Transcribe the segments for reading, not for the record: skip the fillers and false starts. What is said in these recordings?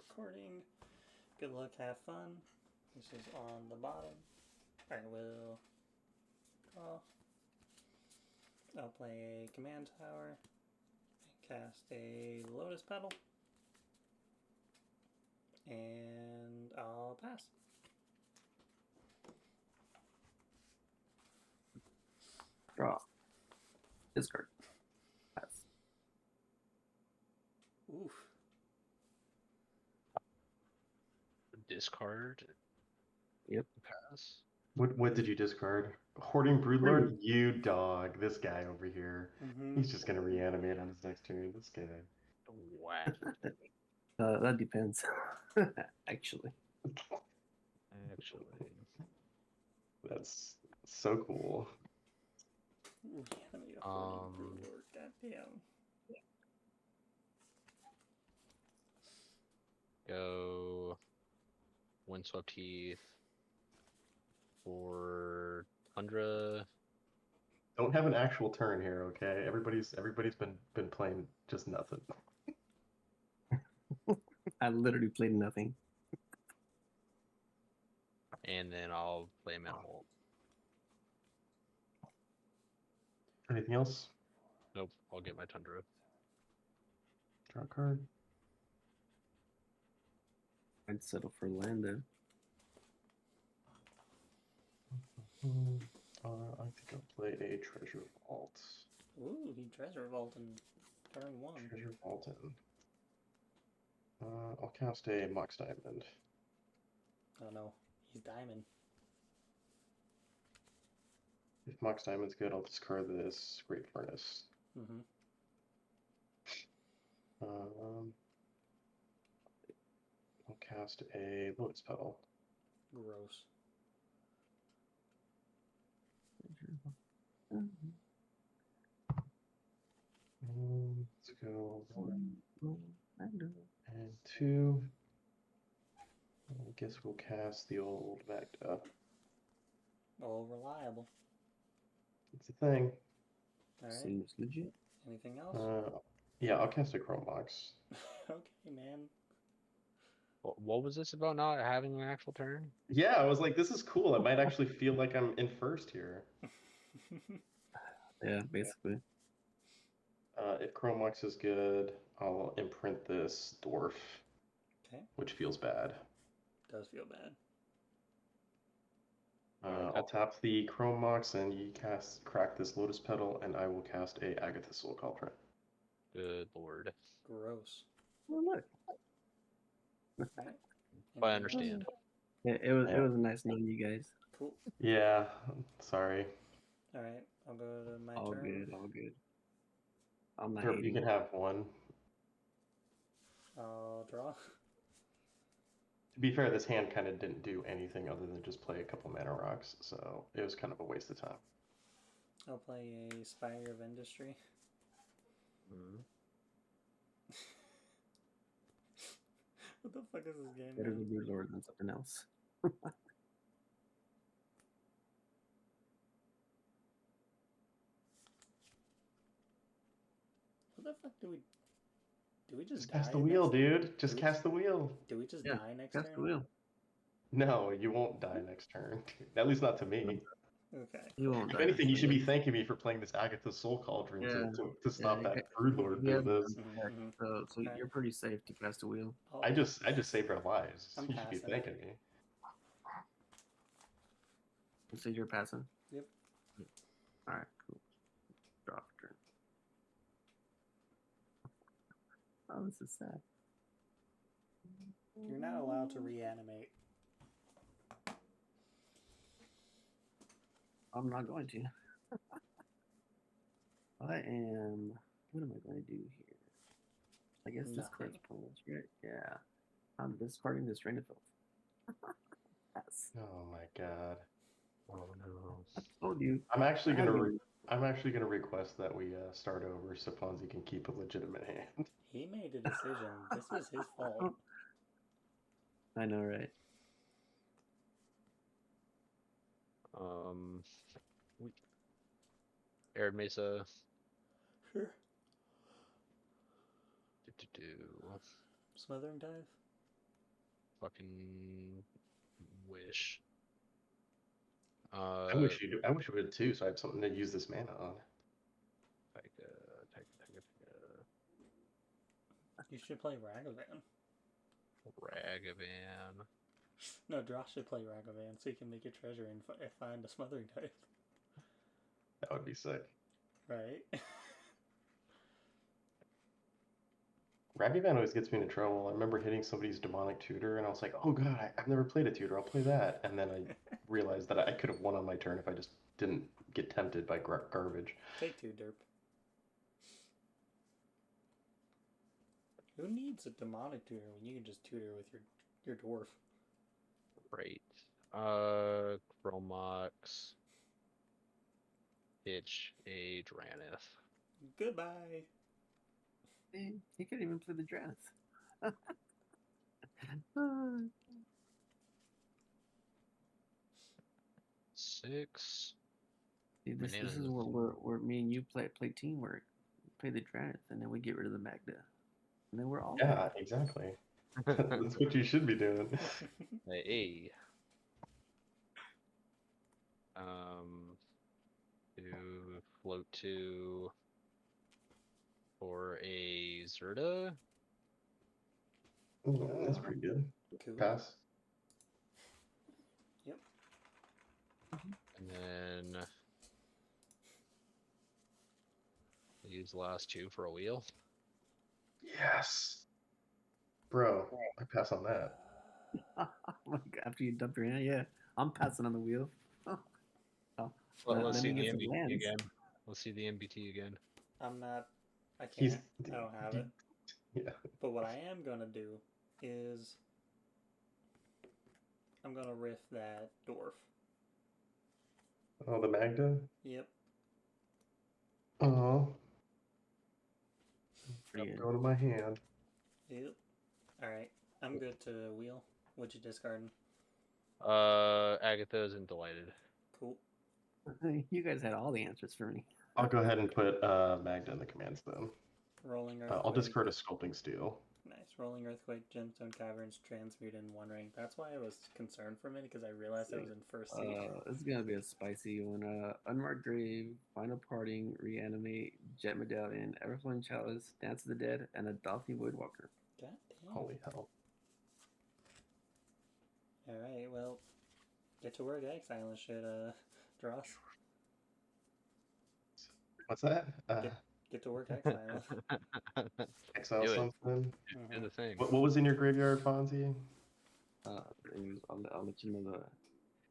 recording. Good luck, have fun. This is on the bottom. I will draw. I'll play a command tower. Cast a Lotus Petal. And I'll pass. Draw. Discard. Pass. Oof. Discard. Yep. Pass. What did you discard? Hoarding Broodlord? You dog. This guy over here. Mm-hmm. He's just gonna reanimate on his next turn. This guy. Wow. That depends. Actually. That's so cool. Reanimate a hoarding Broodlord. Goddamn. Go Windswept Heath for Tundra. Don't have an actual turn here, okay? Everybody's been playing just nothing. I literally played nothing. And then I'll play Minimal. Anything else? Nope, I'll get my Tundra. Draw a card. I'd settle for land then. I think I'll play a Treasure Vault. Ooh, he Treasure Vault in turn 1. Treasure Vault in. I'll cast a Mox Diamond. Oh no, he's Diamond. If Mox Diamond's good, I'll discard this Great Furnace. Mm-hmm. I'll cast a Lotus Petal. Gross. Let's go 1 and 2. I guess we'll cast the old Magda. Oh, reliable. It's a thing. Alright. Seems legit. Anything else? Yeah, I'll cast a Chrome Mox. Okay, man. What was this about not having an actual turn? Yeah, I was like, this is cool. I might actually feel like I'm in first here. Yeah, basically. If Chrome Mox is good, I'll imprint this Dwarf. Okay. Which feels bad. Does feel bad. I'll tap the Chrome Mox and you crack this Lotus Petal, and I will cast a Agatha Soul Cauldron. Good lord. Gross. Oh, look. Right. But I understand. Yeah, it was nice knowing you guys. Cool. Yeah, sorry. Alright, I'll go to my All turn. good, all good. I'm not Derp, hating. you can have one. I'll draw. To be fair, this hand kind of didn't do anything other than just play a couple mana rocks, so it was kind of a waste of time. I'll play a Spire of Industry. What the fuck is this game? Better Man? to be Lord than something else. What the fuck do we just Cast die the wheel, next dude. Just cast the wheel. Do we just Yeah, die next Cast turn? the wheel. No, you won't die next turn. At least not to me. Okay. You won't If die. anything, you next should be turn. thanking me for playing this Agatha Soul Cauldron Yeah. to stop that Yeah, Broodlord yeah. business. Mm-hmm. So Okay. you're pretty safe to cast a wheel. I just saved our lives. I'm You should be passing. thanking me. You said you're passing? Yep. Alright, cool. Draw for turn. Oh, this is sad. You're not allowed to reanimate. I'm not going to. I am. What am I going to do here? I guess this card's pointless, right? Yeah. I'm discarding this Rain of Filth. Yes. Oh my god. Oh no. I told you. I'm actually gonna request that we start over so Fonzie can keep a legitimate hand. He made a decision. This was his fault. I know, right? Arid Mesa. Sure. Do. Smothering Dive? fucking wish. I wish you. I wish we would too, so I have something to use this mana on. Tyga. You should play Ragavan. Ragavan. No, Dross should play Ragavan so he can make a treasure and find a smothering type. That would be sick. Right? Ragavan always gets me into trouble. I remember hitting somebody's demonic tutor, and I was like, "Oh god, I've never played a tutor. I'll play that." And then I realized that I could have won on my turn if I just didn't get tempted by garbage. Take 2, Derp. Who needs a demonic tutor when you can just tutor with your dwarf? Great. Chromox. Pitch a Dranith. Goodbye. He could even play the Drance. 6. See, this is where me and you play teamwork. Play the Drance, and then we get rid of the Magda. And then we're all Yeah, exactly. That's what you should be doing. Hey. To float to for a Zerda. Ooh, that's pretty good. Cool. Pass. Yep. And then use the last 2 for a wheel. Yes. Bro, I pass on that. After you dump your hand, yeah. I'm passing on the wheel. Well, let's let see me the get some MBT lands. again. Let's see the MBT again. I'm not. I He's- can't. I don't have it. Yeah. But what I am gonna do is I'm gonna riff that dwarf. Oh, the Magda? Yep. Oh. Pretty good. Go to my hand. Yep. Alright. I'm good to wheel. What you discarding? Agatha isn't delighted. Cool. You guys had all the answers for me. I'll go ahead and put Magda in the commands then. Rolling Earthquake. I'll discard a Sculpting Steel. Nice. Rolling Earthquake, Gemstone Caverns, Transmute in 1 rank. That's why I was concerned for a minute, because I realized I was in first seed. This is gonna be a spicy one. Unmarked Grave, Final Parting, Reanimate, Jet Medallion, Everflowing Chalice, Dance of the Dead, and a Dolphin Woodwalker. God damn. Holy hell. Alright, well, get to work, Exiling shit, Dross. What's that? Get to work, Exiling. Exile Do it. something. Do the thing. What was in your graveyard, Fonzie? I'll let you know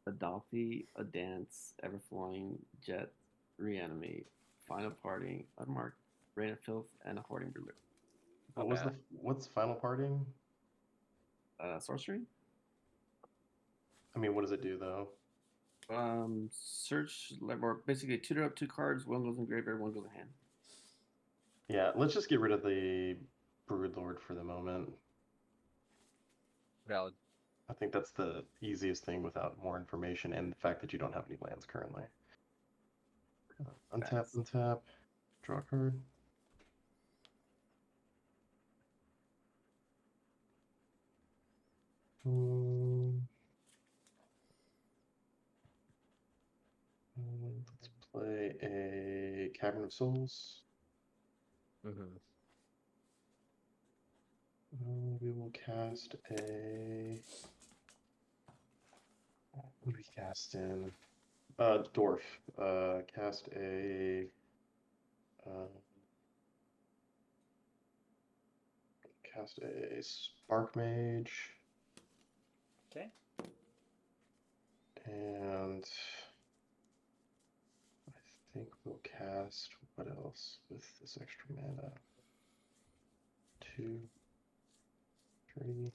the Dolphy, a Dance, Everflowing, Jet, Reanimate, Final Parting, Unmarked, Rain of Filth, and a Hoarding Brewler. What's final parting? Sorcery? I mean, what does it do though? Search, or basically tutor up 2 cards, 1 goes in graveyard, 1 goes in hand. Yeah, let's just get rid of the Broodlord for the moment. Valid. I think that's the easiest thing without more information and the fact that you don't have any lands currently. Untap, draw a card. Let's play a Cavern of Souls. Mm-hmm. We will cast a. What do we cast in? Dwarf. Cast a. Cast a Spark Mage. Okay. And I think we'll cast what else with this extra mana? 2, 3.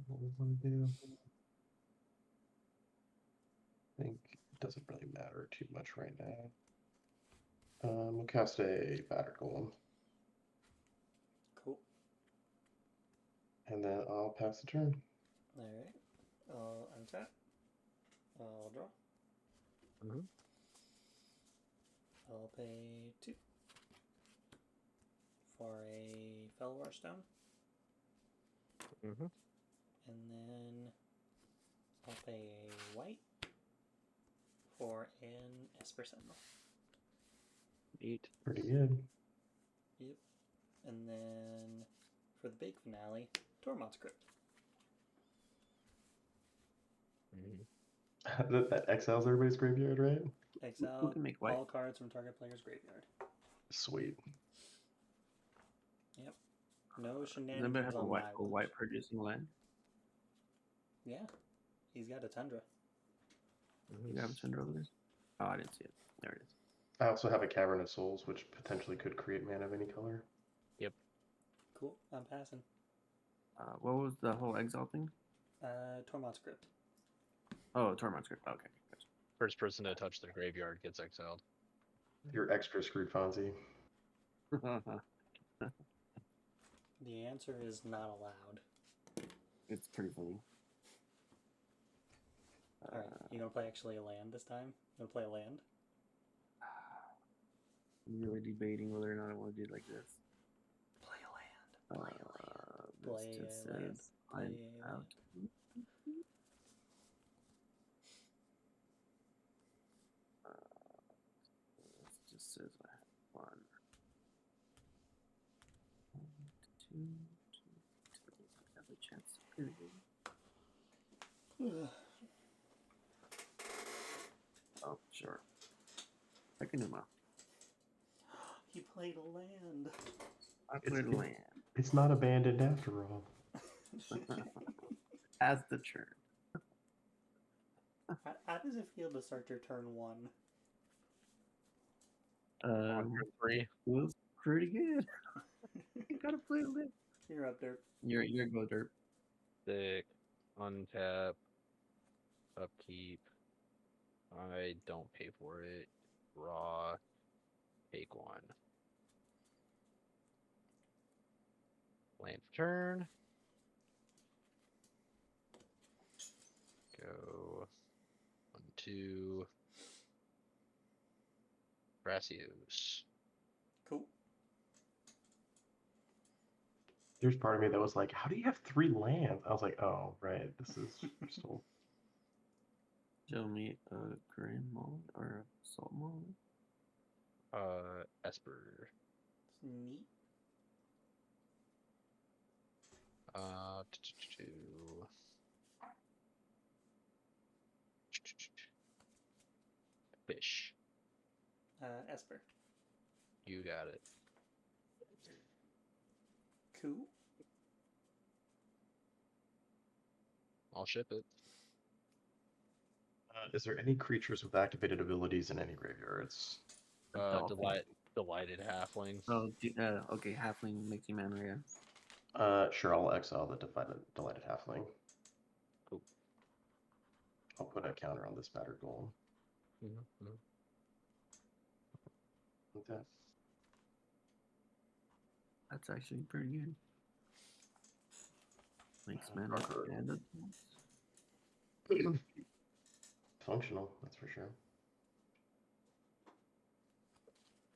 What we want to do? I think it doesn't really matter too much right now. We'll cast a Battered Golem. And then I'll pass the turn. Alright. I'll untap. I'll draw. Mhm. I'll pay 2 for a Felwar Stone. Mhm. And then I'll pay a white for an Esper Sentinel. Neat. Pretty good. Yep. And then for the big finale, Tormod's Crypt. That exiles everybody's graveyard, right? Exile can make white. all cards from target player's graveyard. Sweet. Yep. No Does anybody shenanigans have a on white, my a watch. white producing land? Yeah. He's got a Tundra. You have a Tundra over there? Oh, I didn't see it. There it is. I also have a Cavern of Souls, which potentially could create mana of any color. Cool. I'm passing. What was the whole exile thing? Tormod's Crypt. Oh, Tormod's Crypt. Okay. Gotcha. First person to touch the graveyard gets exiled. You're extra screwed, Fonzie. The answer is not allowed. It's pretty funny. Alright, you gonna play actually a land this time? You gonna play a land? I'm really debating whether or not I want to do it like this. Play a land. This Play just a land. says Play I'm a out. This just says I have one. 1, 2, 2, 2. I have a chance to pin it. Oh, sure. I can do my. He played a land. I played a land. It's not abandoned after all. As the turn. How does it feel to start your turn 1? On turn 3. Feels pretty good. You gotta play a land. You're up there. You're go derp. Thick. Untap. Upkeep. I don't pay for it. Raw. Take 1. Land for turn. Go. 1, 2. Thrasios. Cool. There's part of me that was like, how do you have 3 lands? I was like, oh, right. This is still. Show me a green mold or a salt mold. Esper. It's neat. Fish. Esper. You got it. Cool. I'll ship it. Is there any creatures with activated abilities in any graveyards? Dolphin. Delighted halfling. Oh, okay. Halfling makes you mana, yeah. Sure, I'll exile the Delighted Halfling. Cool. I'll put a counter on this battered golem. Mm-hmm. Like that. That's actually pretty good. Makes mana Marker. and Functional, that's for sure.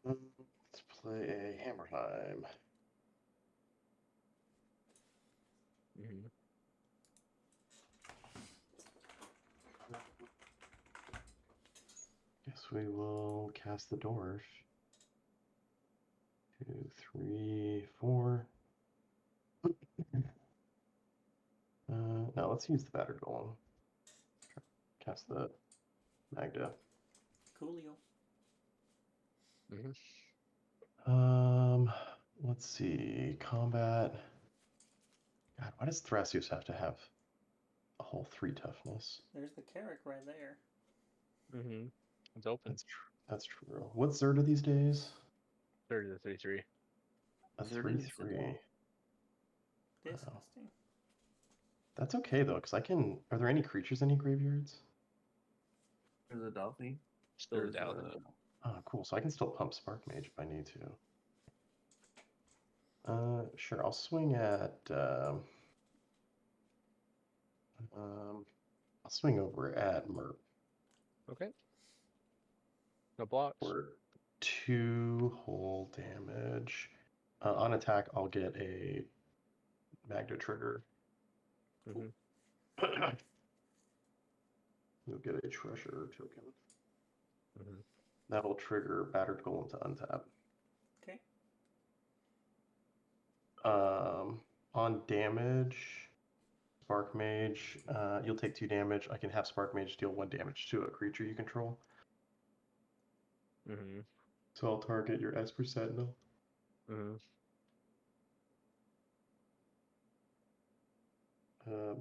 Let's play a Hammer Time. Mm-hmm. Guess we will cast the Dwarf. 2, 3, 4. No, let's use the battered golem. Cast the Magda. Coolio. Let's see. Combat. God, why does Thrasios have to have a whole 3 toughness? There's the Carrick right there. Mm-hmm. It's open. That's true. What's Zerda these days? 30 to 3/3. A Zerda is 3/3. Disgusting. That's okay though, because I can. Are there any creatures in any graveyards? There's a Dolphin. Still There's down. Oh, cool. So I can still pump Spark Mage if I need to. Sure. I'll swing at I'll swing over at Merp Okay. No blocks. for 2 whole damage. On attack, I'll get a Magda trigger. Mm-hmm. You'll get a treasure token. Mm-hmm. That'll trigger Battered Golem to untap. Okay. On damage, Spark Mage, you'll take 2 damage. I can have Spark Mage deal 1 damage to a creature you control. Mm-hmm. So I'll target your Esper Sentinel. Mm-hmm.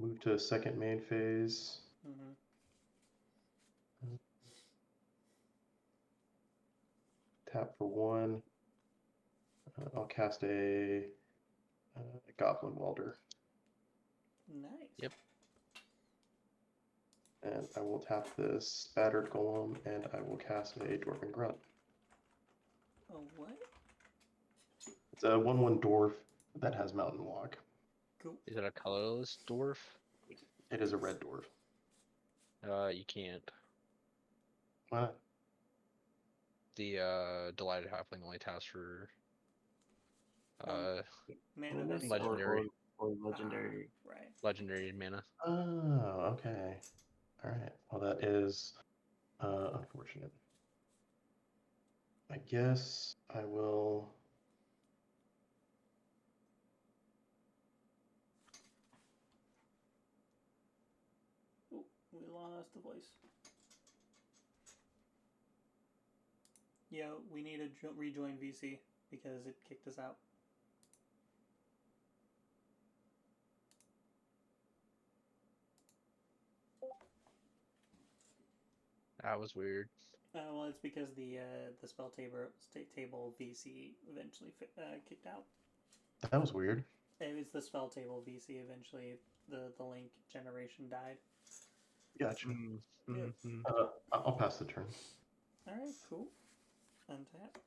Move to second main phase. Mm-hmm. Tap for 1. I'll cast a Goblin Welder. Nice. Yep. And I will tap this Battered Golem, and I will cast a Dwarven Grunt. Oh, what? It's a 1/1 dwarf that has Mountain Walk. Cool. Is it a colorless dwarf? It is a red dwarf. You can't. Why not? The Delighted Halfling only taps for Mana Colorless that's Legendary. or legendary. Right. legendary mana. Oh, okay. Alright. Well, that is unfortunate. I guess I will... Oh, we lost the voice. Yeah, we need to rejoin VC because it kicked us out. That was weird. Well, it's because the spell table VC eventually kicked out. That was weird. It was the spell table VC eventually. The link generation died. Gotcha. Mm-hmm. I'll pass the turn. All right, cool. Untap.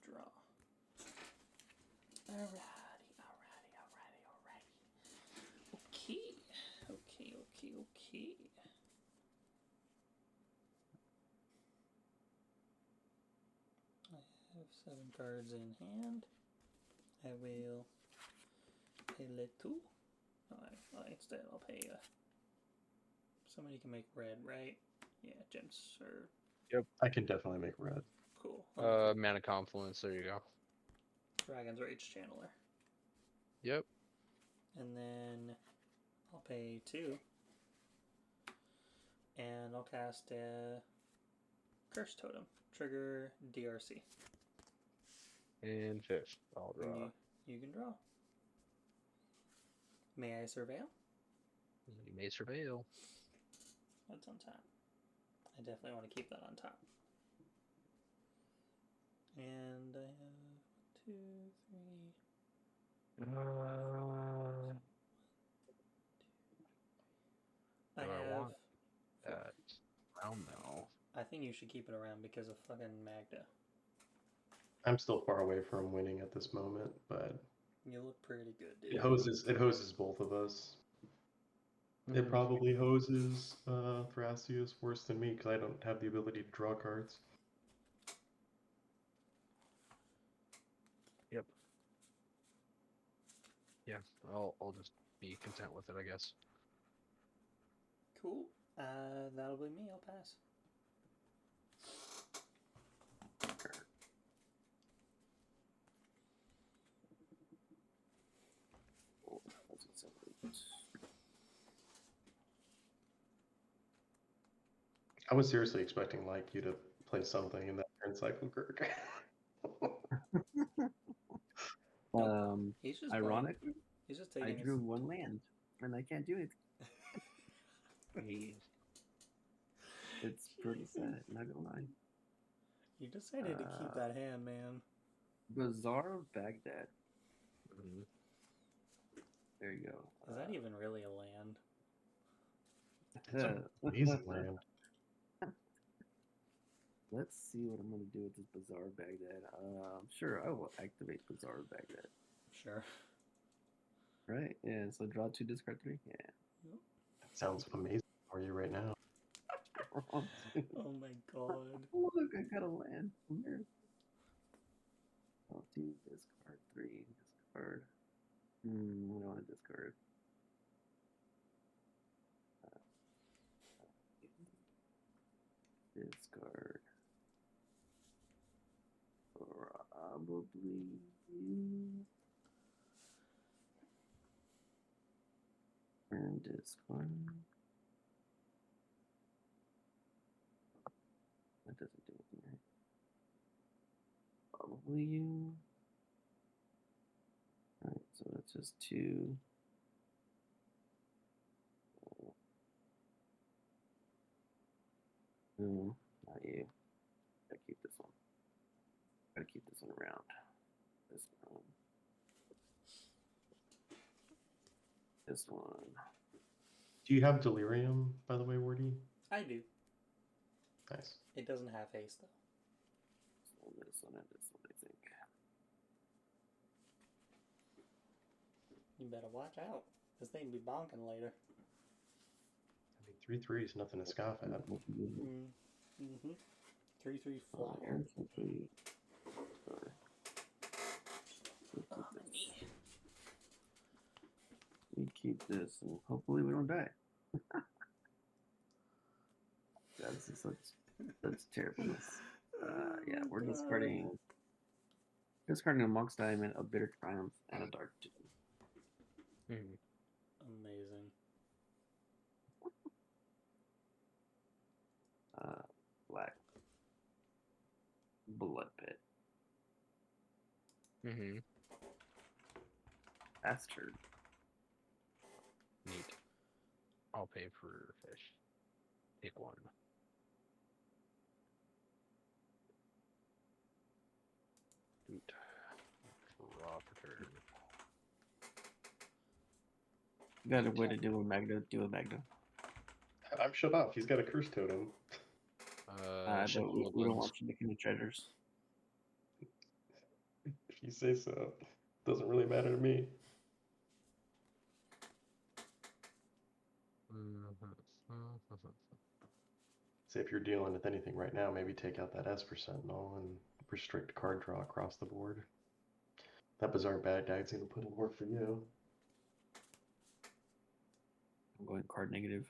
Draw. Alrighty. Okay. I have 7 cards in hand. I will pay little. Instead I'll pay somebody can make red, right? Yeah, gems or I can definitely make red. cool. Mana Confluence, there you go. Dragon's Rage Channeler. Yep. And then I'll pay 2. And I'll cast a Curse Totem. Trigger DRC. And fish. I'll draw. You can draw. May I surveil? You may surveil. That's on top. I definitely want to keep that on top. And I have 2, 3. I have. That round now. I think you should keep it around because of fucking Magda. I'm still far away from winning at this moment, but You look pretty good, dude. it hoses both of us. It probably hoses Thrasios worse than me because I don't have the ability to draw cards. Yep. Yeah, I'll just be content with it, I guess. Cool. That'll be me. I'll pass. I was seriously expecting like you to play something in that Cycle Kirk. He's just Ironic. playing. He's just I taking drew 1 land, and I can't do it. It's pretty sad, not gonna lie. You decided to keep that hand, man. Bazaar of Baghdad. Mm-hmm. There you go. Is that even really a land? It's an amazing land. Let's see what I'm gonna do with this Bazaar of Baghdad. Sure, I will activate Bazaar of Baghdad. Sure. Right. Yeah. So draw 2, discard 3. Yeah. That sounds amazing for you right now. Oh my god. Look, I got a land. Where? Draw 2, discard 3, discard. I don't want to discard. Discard. Probably. And discard. That doesn't do anything, right? Probably you. Alright, so that's just 2. Not you. Gotta keep this one. Gotta keep this one around. This one. This one. Do you have Delirium, by the way, Wordy? I do. Nice. It doesn't have haste though. This one, and this one, I think. You better watch out. This thing be bonking later. I mean, 3/3 is nothing to scoff at. Mm-hmm. 3/3 flyer. Oh, my knee. We keep this, and hopefully we don't die. That's such terribleness. Yeah, we're discarding a Monk's Diamond, a Bitter Triumph, and a Dark Tomb. Amazing. Black Blood Pit. Bastard. Neat. I'll pay for fish. Take one. Dude. Draw for turn. You got a way to deal with Magda. Deal with Magda. I'm shut off. He's got a curse totem. We don't want you making the treasures. If you say so. Doesn't really matter to me. Say if you're dealing with anything right now, maybe take out that Esper Sentinel and restrict card draw across the board. That Bizarre Bad Guy's gonna put in work for you. I'm going card negative.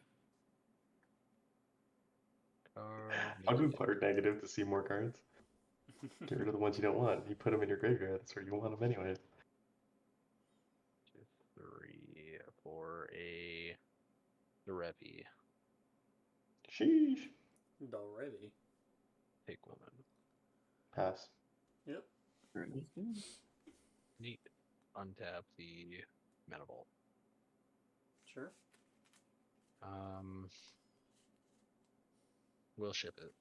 I'll go card negative to see more cards. Get rid of the ones you don't want. You put them in your graveyard. That's where you want them anyways. 2, 3 for a Revi. Sheesh. Already. Take one. Pass. Yep. Neat. Untap the Mana Vault. Sure. We'll ship it.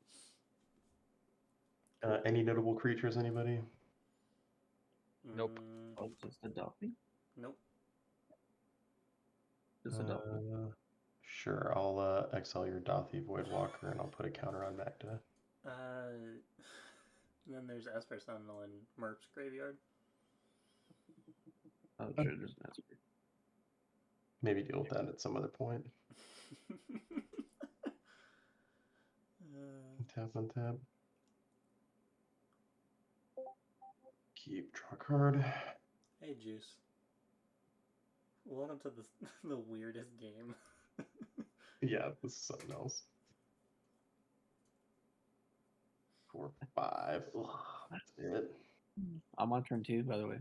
Any notable creatures, anybody? Nope. Oh, just a Dolphin? Nope. Just a Dolphin. Sure, I'll exile your Dothi Voidwalker and I'll put a counter on Magda. Then there's Esper Sentinel in Merp's graveyard. Oh, sure, there's an Esper. Maybe deal with that at some other point. Untap. Keep, draw card. Hey, Juice. Welcome to the weirdest game. Yeah, this is something else. 4, 5. Ugh, that's it. I'm on turn 2, by the way.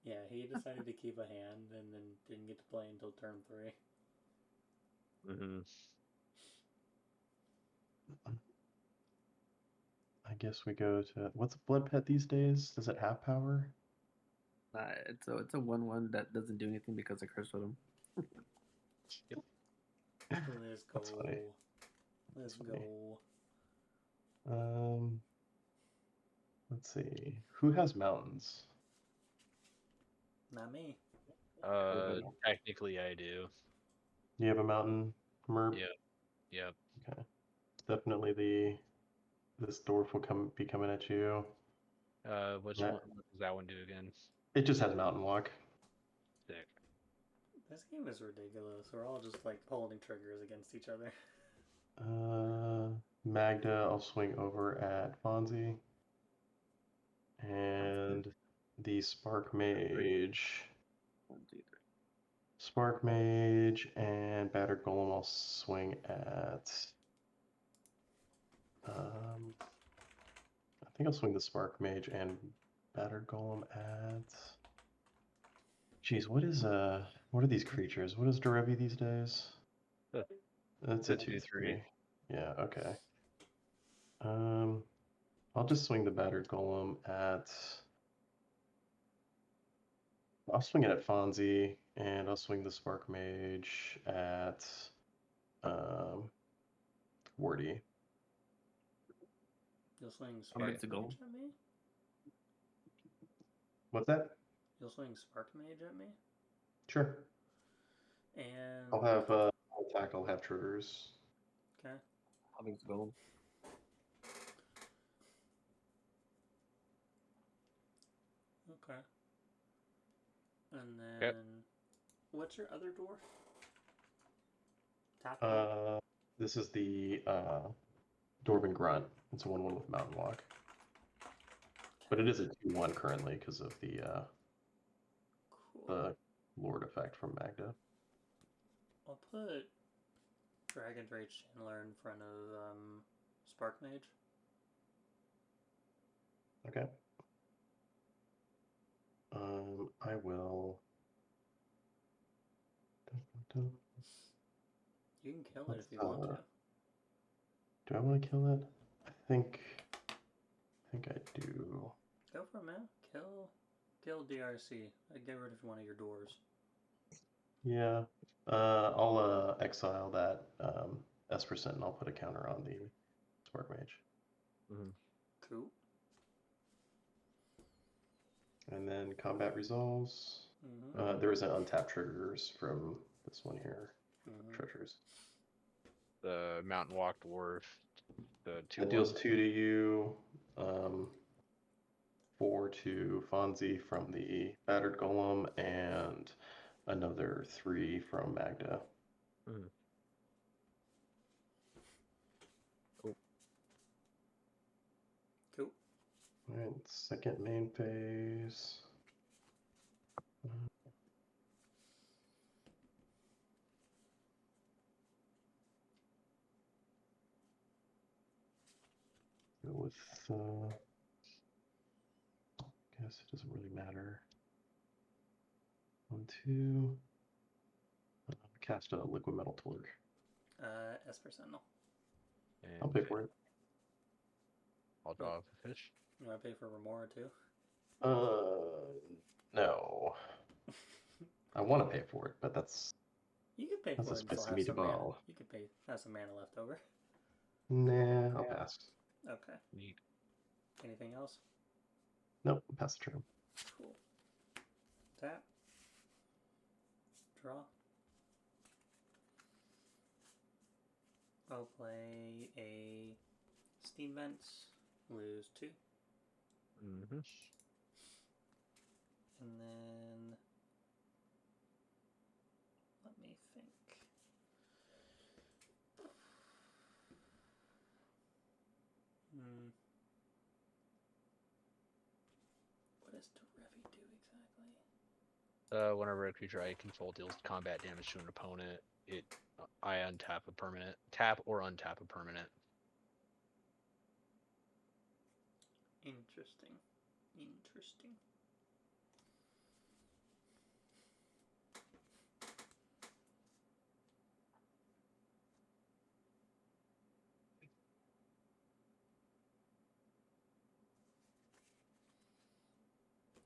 Yeah, he decided to keep a hand and then didn't get to play until turn 3. I guess we go to what's a blood pet these days? Does it have power? It's a 1/1 that doesn't do anything because of curse totem. Let's go. That's funny. Let's That's funny. go. Let's see. Who has mountains? Not me. Technically I do. You have a mountain, Merp? Yep. Okay. Definitely this dwarf will be coming at you. What does that one do again? It just has Mountain Walk. Sick. This game is ridiculous. We're all just like holding triggers against each other. Magda, I'll swing over at Fonzie. And the Spark Mage. 1, 2, 3. Spark Mage and Battered Golem I'll swing at. I think I'll swing the Spark Mage and Battered Golem at. Jeez, what are these creatures? What is Derevi these days? Huh. That's a 2/3. Yeah, okay. I'll just swing the Battered Golem at. I'll swing it at Fonzie, and I'll swing the Spark Mage at Wordy. You'll swing How Spark big's the goal? Mage at me? What's that? You'll swing Spark Mage at me? Sure. And... I'll have attack, I'll have triggers. Okay. How big's the golem? Okay. And then... Yep. What's your other dwarf? Tap one? This is the Dwarven Grunt. It's a 1/1 with Mountain Walk. But it is a 2/1 currently because of the Cool. Lord effect from Magda. I'll put Dragon's Rage Chandler in front of Spark Mage. Okay. I will. You can kill it Let's, if you want to. Do I want to kill it? I think I do. Go for it, man. Kill DRC. Get rid of one of your doors. Yeah. I'll exile that Esper and I'll put a counter on the Spark Mage. Mm-hmm. Cool. And then combat resolves. Mm-hmm. There is an untapped triggers from this one here. Mm-hmm. Treasures. The Mountain Walk Dwarf. The 2 That deals 2 to you. 4 to Fonzie from the Battered Golem, and another 3 from Magda. Mm-hmm. Cool. Cool. Alright, second main phase. Go with, guess it doesn't really matter. 1, 2. Cast a Liquid Metal Torque. Esper Sentinel. I'll pay for it. I'll draw a fish. You want to pay for Remora too? No. I want to pay for it, but that's You could pay That's for a it and still spicy have some mana. meatball. You could have some mana left over. nah. I'll pass. Okay. Neat. Anything else? Nope. Pass the turn. Cool. Tap. Draw. I'll play a Steam Vents. Lose 2. Mm-hmm. And then... Let me think. What does Derevi do exactly? Whenever a creature I control deals combat damage to an opponent, I untap a permanent. Tap or untap a permanent. Interesting. Interesting.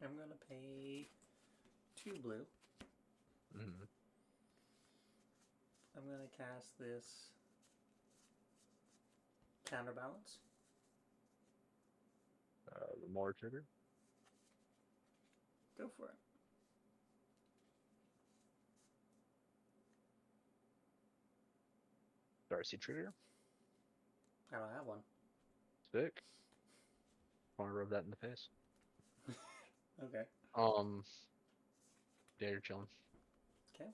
I'm gonna pay 2 blue. Mm-hmm. I'm gonna cast this Counterbalance. The more trigger. Go for it. Darcy trigger. I don't have one. Sick. Want to rub that in the face? Okay. Yeah, you're chilling. Okay.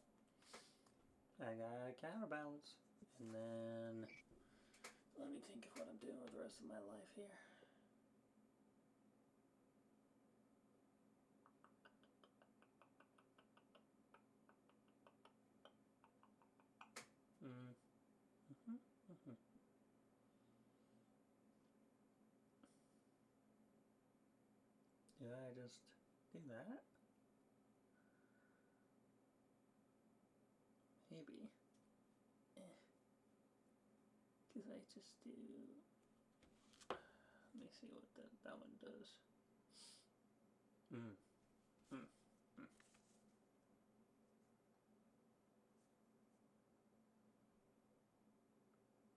I got a counterbalance. And then let me think of what I'm doing with the rest of my life here. Did I just do that? Maybe. Because I just do... Let me see what that one does.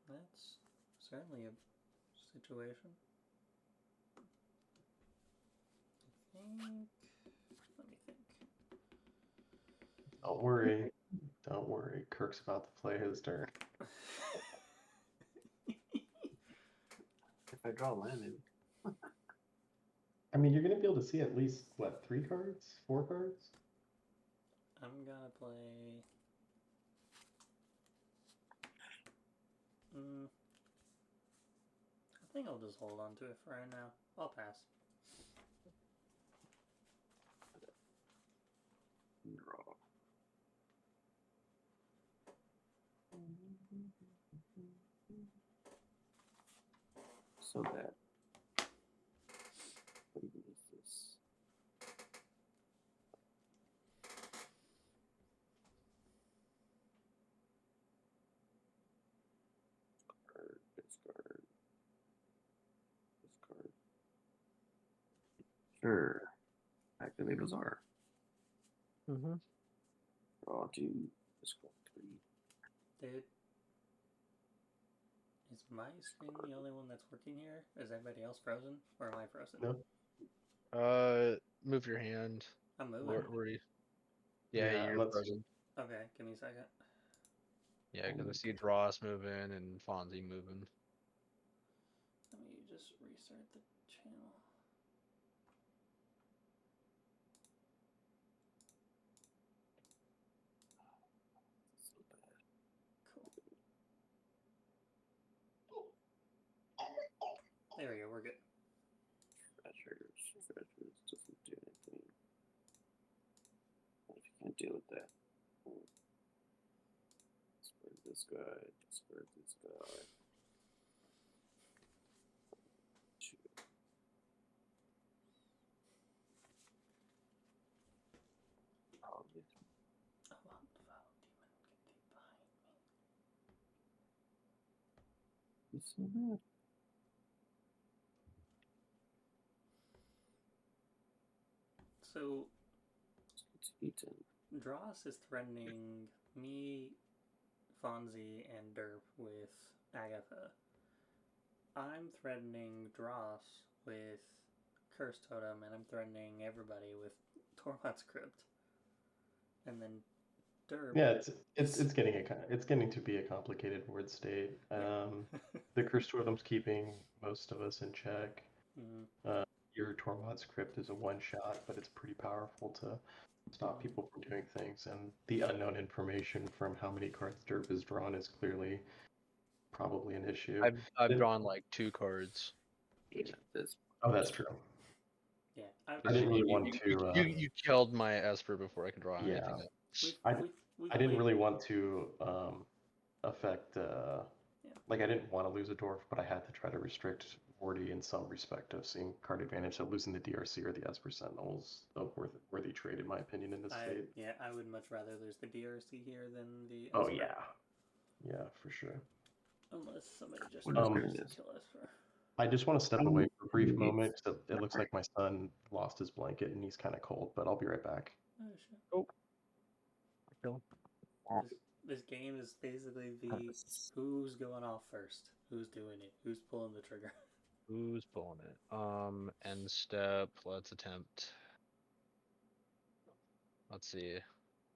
That's certainly a situation. Let me think. Don't worry. Don't worry. Kirk's about to play his turn. If I draw land, maybe. I mean, you're going to be able to see at least, what, 3 cards? 4 cards? I'm gonna play... I think I'll just hold on to it for right now. I'll pass. Draw. So that. What even is this? Discard. Sure. Activate Bazaar. Draw 2. Discard 3. Dude. Is my screen the only one that's working here? Is everybody else frozen? Or am I frozen? No. Move your hand. I'm moving. Where do you... Yeah, Yeah, you're let's- frozen. Okay, give me a second. Yeah, because I see Dross moving and Fonzie moving. Let me just restart the channel. Cool. There we go, we're good. Treasures doesn't do anything. If you can't deal with that. Discard this guy. Discard this guy. 2. Probably. I want the Foul Demon. Get thee behind me. He's so mad. So, It's eaten. Dross is threatening me, Fonzie, and Derp with Agatha. I'm threatening Dross with Curse Totem, and I'm threatening everybody with Tormod's Crypt. And then Derp... Yeah, it's getting to be a complicated word state. The Curse Totem's keeping most of us in check. Your Tormod's Crypt is a one-shot, but it's pretty powerful to stop people from doing things. And the unknown information from how many cards Derp is drawn is clearly probably an issue. I've drawn like 2 cards. Yeah, this. Oh, that's true. Yeah, I didn't really want to. You killed my Esper before I could draw anything. I didn't really want to affect. Like, I didn't want to lose a dwarf, but I had to try to restrict Wordy in some respect of seeing card advantage. So losing the DRC or the Esper Sentinels a worthy trade, in my opinion, in this state. Yeah, I would much rather lose the DRC here than the Esper. Oh yeah, yeah, for sure. Unless somebody just Yes. kill Esper. I just want to step away for a brief moment. So it looks like my son lost his blanket and he's kind of cold, but I'll be right back. Oh, Kill him. This game is basically the who's going off first, who's doing it, who's pulling the trigger. Who's pulling it? End step. Let's attempt. Let's see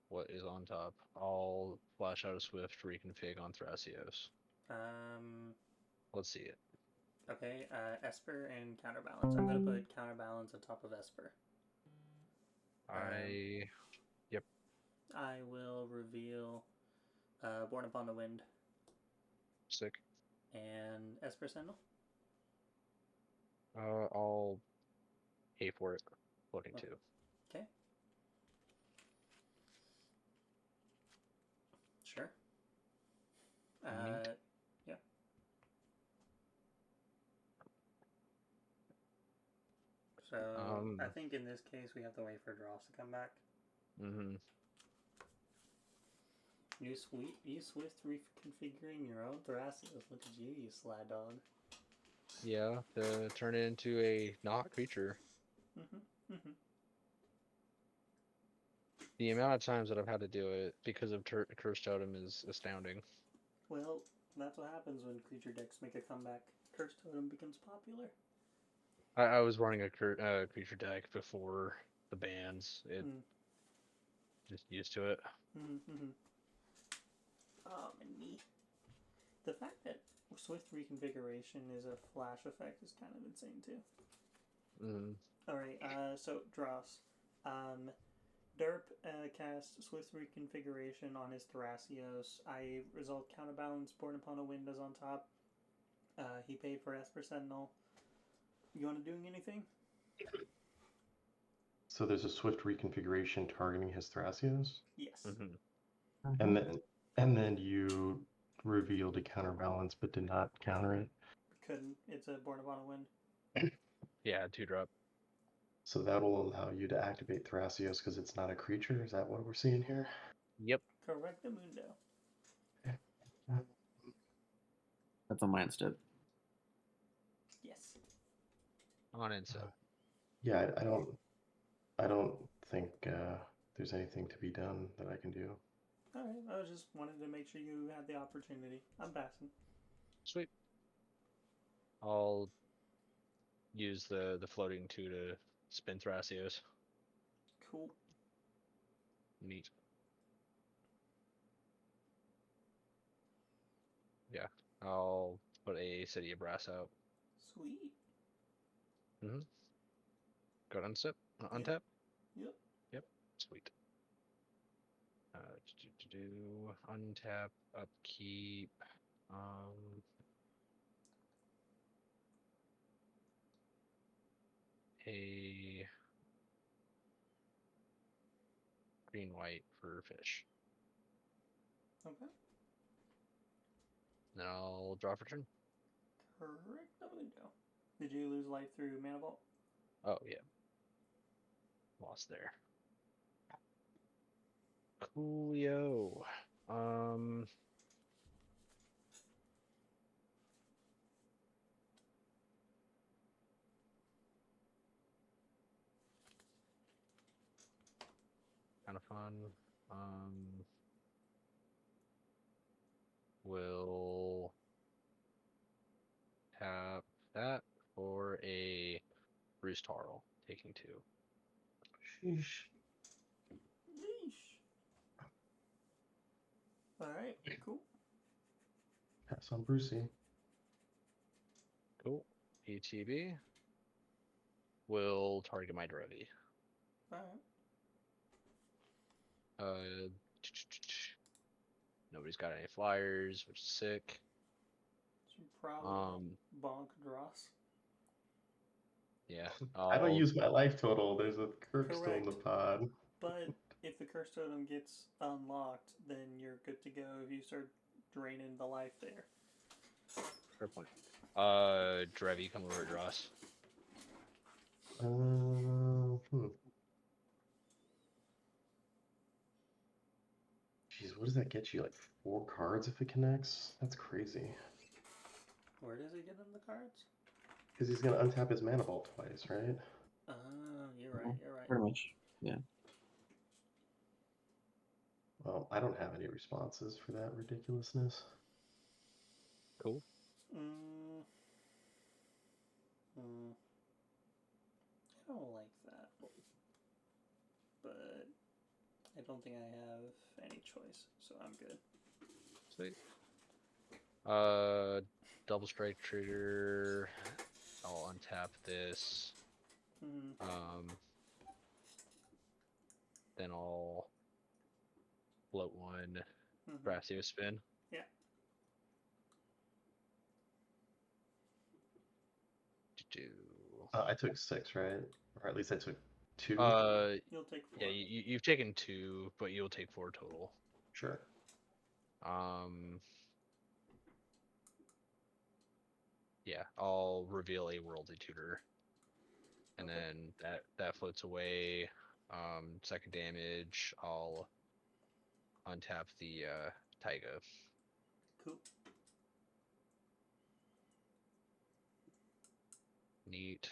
what is on top. I'll flash out a Swift reconfig on Thrasios. Let's see it. Okay, Esper and Counterbalance. I'm gonna put Counterbalance on top of Esper. Yep. I will reveal Born Upon the Wind. Sick. And Esper Sentinel. I'll pay for it. Floating 2. Okay. Sure. Yeah. So I think in this case we have to wait for Dross to come back. Mm-hmm. You swift reconfiguring your own Thrasios. Look at you, you sly dog. Yeah, to turn it into a not creature. The amount of times that I've had to do it because of Curse Totem is astounding. Well, that's what happens when creature decks make a comeback. Curse Totem becomes popular. I was running a creature deck before the bans. Just used to it. Oh, my knee. The fact that Swift Reconfiguration is a flash effect is kind of insane too. Alright, so Dross. Derp cast Swift Reconfiguration on his Thrasios. I result Counterbalance, Born Upon a Wind is on top. He paid for Esper Sentinel. You want to do anything? So there's a Swift Reconfiguration targeting his Thrasios? Yes. And then you revealed a counterbalance but did not counter it? Couldn't. It's a Born Upon a Wind. Yeah, 2-drop. So that will allow you to activate Thrasios because it's not a creature? Is that what we're seeing here? Yep. Correctamundo. That's on my end step. Yes. On inset. Yeah, I don't think there's anything to be done that I can do. Alright, I was just wanted to make sure you had the opportunity. I'm passing. Sweet. I'll use the floating 2 to spin Thrasios. Cool. Neat. Yeah, I'll put a City of Brass out. Sweet. Go to untap? Yep. Sweet. Untap, upkeep. A green-white for fish. Okay. Then I'll draw for turn. Correctamundo. Did you lose life through Mana Vault? Oh, yeah. Lost there. Coolio. Kind of fun. We'll tap that for a Bruse Tarl, taking 2. Sheesh. Yeesh. Alright, cool. Pass on Bruse. Cool. ETB will target my Drevi. Alright. Nobody's got any flyers, which is sick. Should probably bonk Dross. Yeah. I don't use my life total. There's a curse still in the Correct. pod. But if the Curse Totem gets unlocked, then you're good to go if you start draining the life there. Fair point. Drevi, come over at Dross. Jeez, what does that get you? Like 4 cards if it connects? That's crazy. Where does he get him the cards? Because he's going to untap his Mana Vault twice, right? You're right. Pretty much, yeah. Well, I don't have any responses for that ridiculousness. Cool. I don't like that. But I don't think I have any choice, so I'm good. Sweet. Double strike trigger. I'll untap this. then I'll float one Mm-hmm. Thrasios spin. Yeah. I took 6, right? Or at least I took 2. You'll take 4. Yeah, you've taken 2, but you'll take 4 total. Sure. Yeah, I'll reveal a Worldly Tutor, and then that floats away. Second damage, I'll untap the Taiga. Cool. Neat.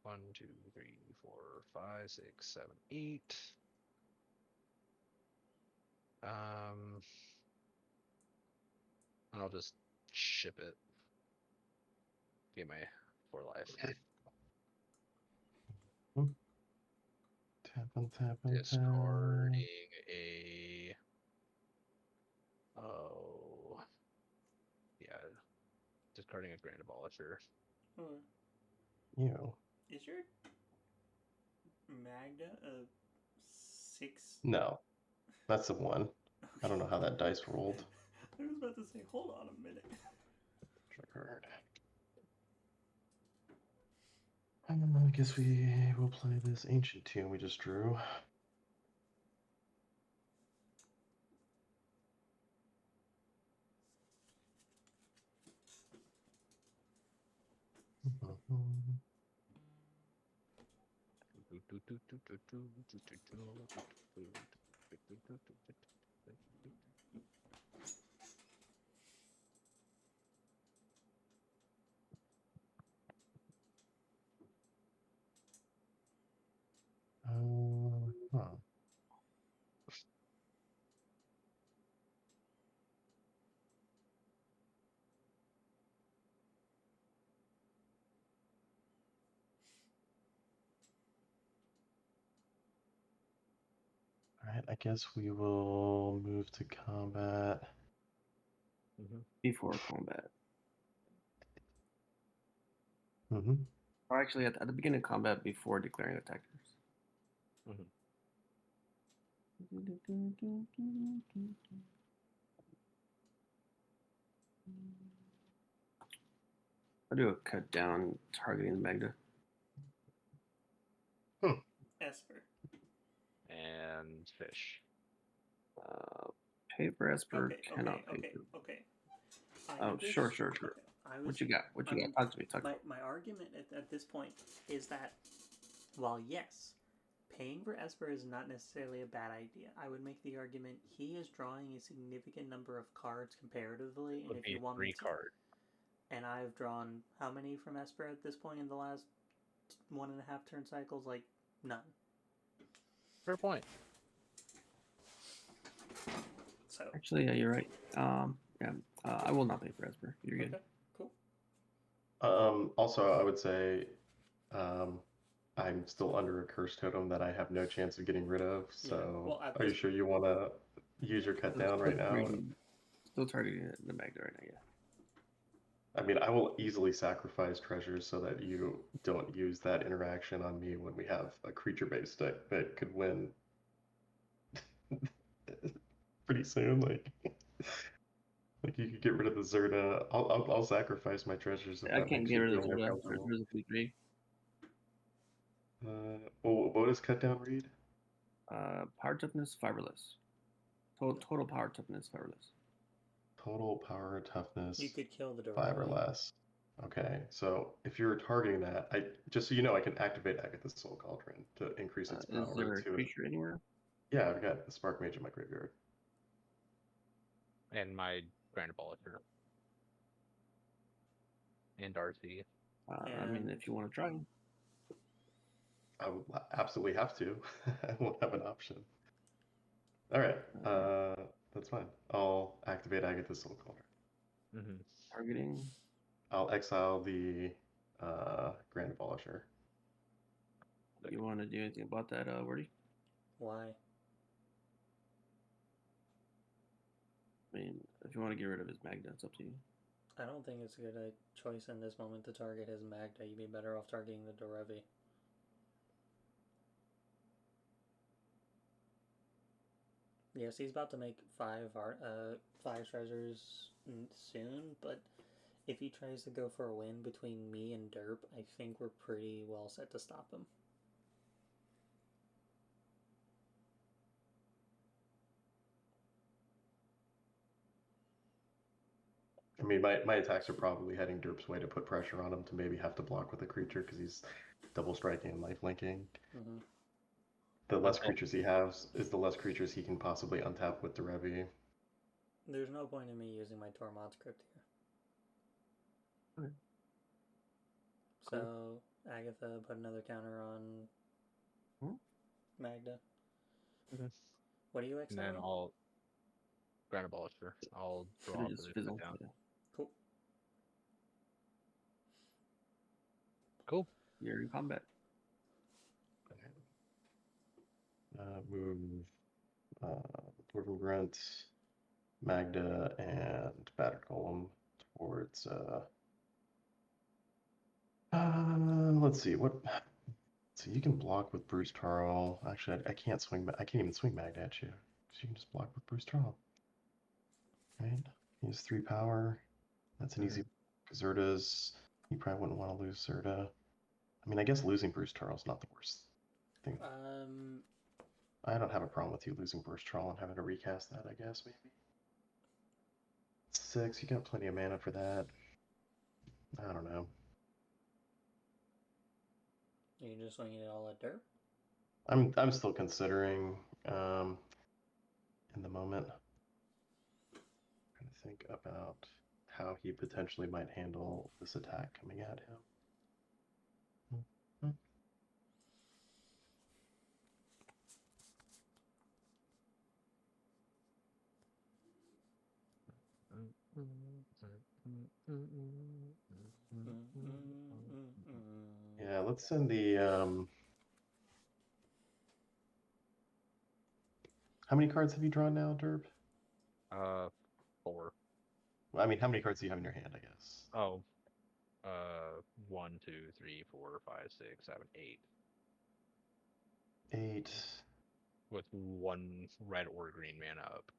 1, 2, 3, 4, 5, 6, 7, 8. And I'll just ship it. Get my 4 life. Tap. Discarding a. Oh. Yeah. Discarding a Grand Abolisher. You. Is your Magda a 6? No. That's a 1. I don't know how that dice rolled. I was about to say, hold on a minute. Triggered. I guess we will play this Ancient Tomb we just drew. Alright, I guess we will move to combat. Before combat. Mm-hmm. Or actually, at the beginning of combat, before declaring attackers. I'll do a cut down targeting Magda. Esper. And fish. Paper Esper cannot pay. Okay. Oh, sure. Okay. What you got? Talk to me. My argument at this point is that while yes, paying for Esper is not necessarily a bad idea, I would make the argument he is drawing a significant number of cards comparatively, and if you want 3 card. And I've drawn how many from Esper at this point in the last 1.5 turn cycles? Like none. Fair point. So actually, yeah, you're right. I will not pay for Esper. You're good. Okay, cool. Also, I would say I'm still under a curse totem that I have no chance of getting rid of. So, are you sure you want to use your cut down right now? Still targeting the Magda right now, yeah. I mean, I will easily sacrifice treasures so that you don't use that interaction on me when we have a creature-based deck that could win pretty soon. Like you could get rid of the Zerda. I'll sacrifice my treasures. If I can't get rid of the Zerda. Well, what does cut down read? Power toughness, fiberless. Total power toughness, fiberless. Total power toughness. You could kill the door. Fiberless. Okay, so if you're targeting that, just so you know, I can activate Agatha's Soul Cauldron to increase its power. Is there a creature anywhere? Yeah, I've got the Spark Mage in my graveyard. And my Grand Abolisher. And Darcy. I mean, if you want to try. I would absolutely have to. I won't have an option. All right, that's fine. I'll activate Agatha's Soul Cauldron. Targeting. I'll exile the Grand Abolisher. You want to do anything about that, Wordy? Why? I mean, if you want to get rid of his Magda, it's up to you. I don't think it's a good choice in this moment to target his Magda. You'd be better off targeting the Derevi. Yes, he's about to make five treasures soon, but if he tries to go for a win between me and Derp, I think we're pretty well set to stop him. I mean, my attacks are probably heading Derp's way to put pressure on him to maybe have to block with a creature because he's double striking and life linking. Mm-hmm. The less creatures he has is the less creatures he can possibly untap with the Revi. There's no point in me using my Tormod's Crypt here. Okay. So, Agatha put another counter on Magda. Mm-hmm. What do you expect? And then I'll Grand Abolisher. I'll draw up the down. Yeah. Cool. Cool. You're in combat. Move Dwarven Grunt, Magda, and Battered Golem towards. Let's see what. So you can block with Bruse Tarl. Actually, I can't swing. I can't even swing Magda at you. So you can just block with Bruse Tarl. Right? Use 3 power. That's an easy. Zerta's. You probably wouldn't want to lose Zerta. I mean, I guess losing Bruse Tarl is not the worst thing. I don't have a problem with you losing Burst Troll and having to recast that, I guess, maybe. 6, you got plenty of mana for that. I don't know. You're just swinging it all at Derp? I'm still considering in the moment. I'm trying to think about how he potentially might handle this attack coming at him. Yeah, let's send the how many cards have you drawn now, Derp? 4. Well, I mean, how many cards do you have in your hand, I guess? Oh. 1, 2, 3, 4, 5, 6, 7, 8. 8. With 1 red or green mana up.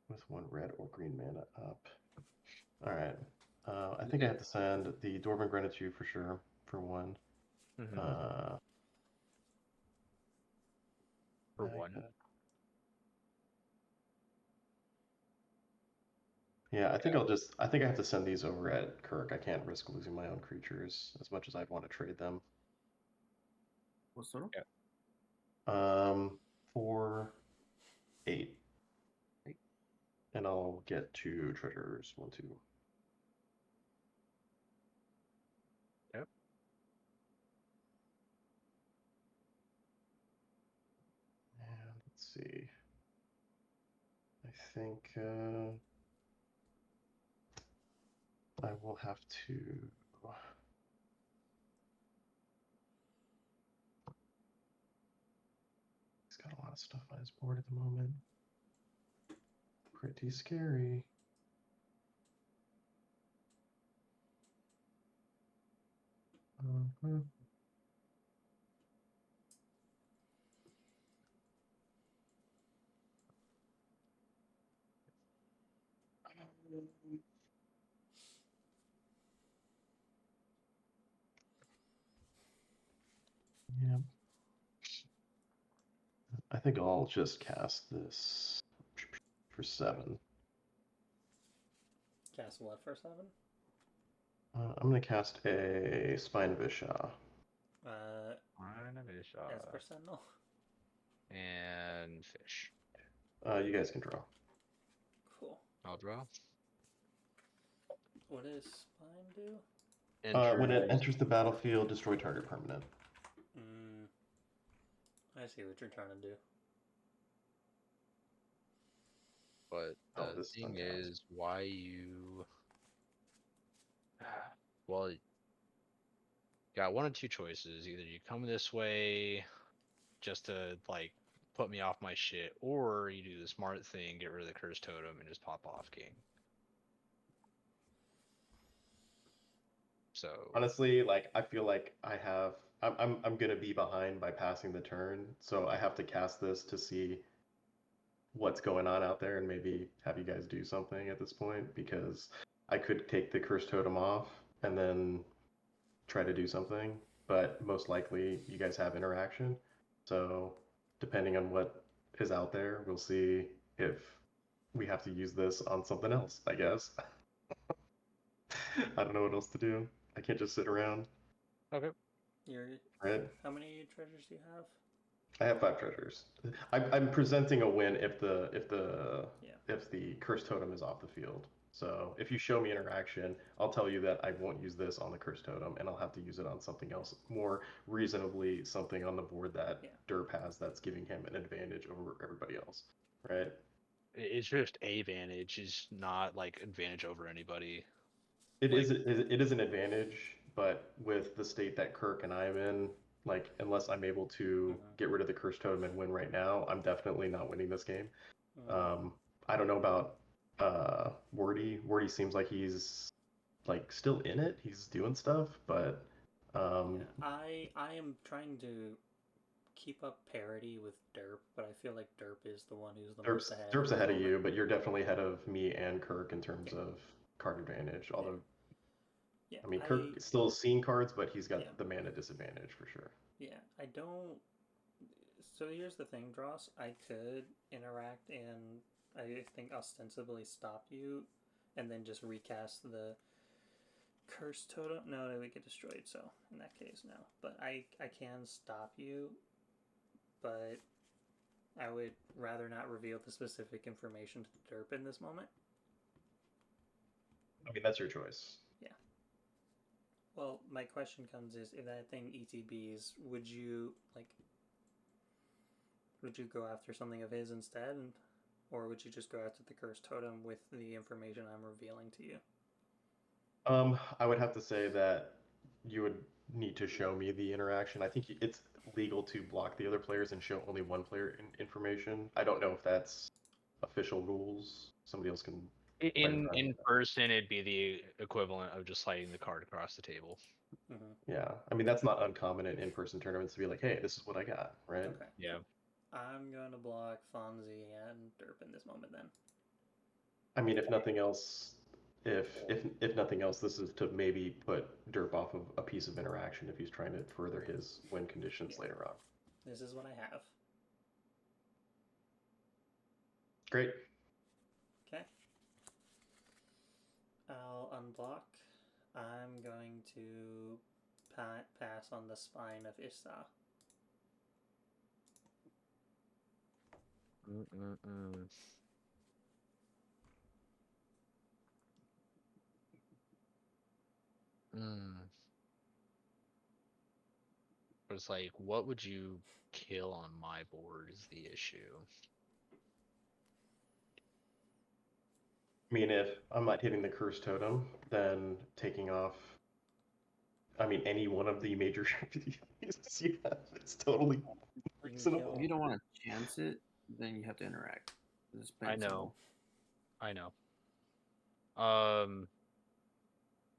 With 1 red or green mana up. Alright. I think I have to send the Dwarven Grunt at you for sure, for 1. Mm-hmm. For 1. Yeah, I think I think I have to send these over at Kirk. I can't risk losing my own creatures as much as I'd want to trade them. What sort of? Yeah. 4, 8. 8. And I'll get 2 treasures, 1, 2. Yep. And let's see. I think I will have to. He's got a lot of stuff on his board at the moment. Pretty scary. Yeah. I think I'll just cast this for 7. Cast what for 7? I'm going to cast a Spine of Isha. Esper Sentinel. And fish. You guys can draw. Cool. I'll draw. What does Spine do? When it enters the battlefield, destroy target permanent. I see what you're trying to do. But the thing is, why you... Well, you got 1 of 2 choices. Either you come this way just to, like, put me off my shit, or you do the smart thing, get rid of the Cursed Totem, and just pop off King. So honestly, like I feel like I'm gonna be behind by passing the turn, so I have to cast this to see what's going on out there and maybe have you guys do something at this point, because I could take the Curse Totem off and then try to do something, but most likely you guys have interaction. So depending on what is out there, we'll see if we have to use this on something else, I guess. I don't know what else to do. I can't just sit around. okay. Right? How many treasures do you have? I have 5 treasures. I'm presenting a win if the Yeah. curse totem is off the field. So if you show me interaction, I'll tell you that I won't use this on the curse totem, and I'll have to use it on something else more reasonably, something on the board that Derp has that's giving him an advantage over everybody else, right? It's just advantage, is not like advantage over anybody. It is an advantage, but with the state that Kirk and I am in, like unless I'm able to get rid of the curse totem and win right now, I'm definitely not winning this game. I don't know about Wordy. Wordy seems like he's like still in it. He's doing stuff, but I am trying to keep up parity with Derp, but I feel like Derp is the one who's the most ahead. Derp's ahead of you, but you're definitely ahead of me and Kirk in terms of card advantage. Although, I mean, Kirk is still seeing cards, but he's got the mana disadvantage for sure. Yeah, I don't. So here's the thing, Dross. I could interact and I think ostensibly stop you, and then just recast the curse totem. No, it would get destroyed. So in that case, no. But I can stop you, but I would rather not reveal the specific information to Derp in this moment. I mean, that's your choice. Yeah. Well, my question comes is, if that thing ETBs, would you go after something of his instead, or would you just go after the curse totem with the information I'm revealing to you? I would have to say that you would need to show me the interaction. I think it's legal to block the other players and show only one player information. I don't know if that's official rules. Somebody else can. In person, it'd be the equivalent of just sliding the card across the table. Yeah, I mean that's not uncommon in in-person tournaments to be like, hey, this is what I got, right? Okay. Yeah. I'm going to block Fonzie and Derp in this moment then. I mean, if nothing else, if nothing else, this is to maybe put Derp off of a piece of interaction if he's trying to further his win conditions later on. This is what I have. Great. Okay. I'll unblock. I'm going to pass on the Spine of Issa. But it's like, what would you kill on my board is the issue. I mean, if I'm not hitting the curse totem, then taking off, I mean, any one of the major strategies you have, it's totally reasonable. If you don't want to chance it, then you have to interact. I know.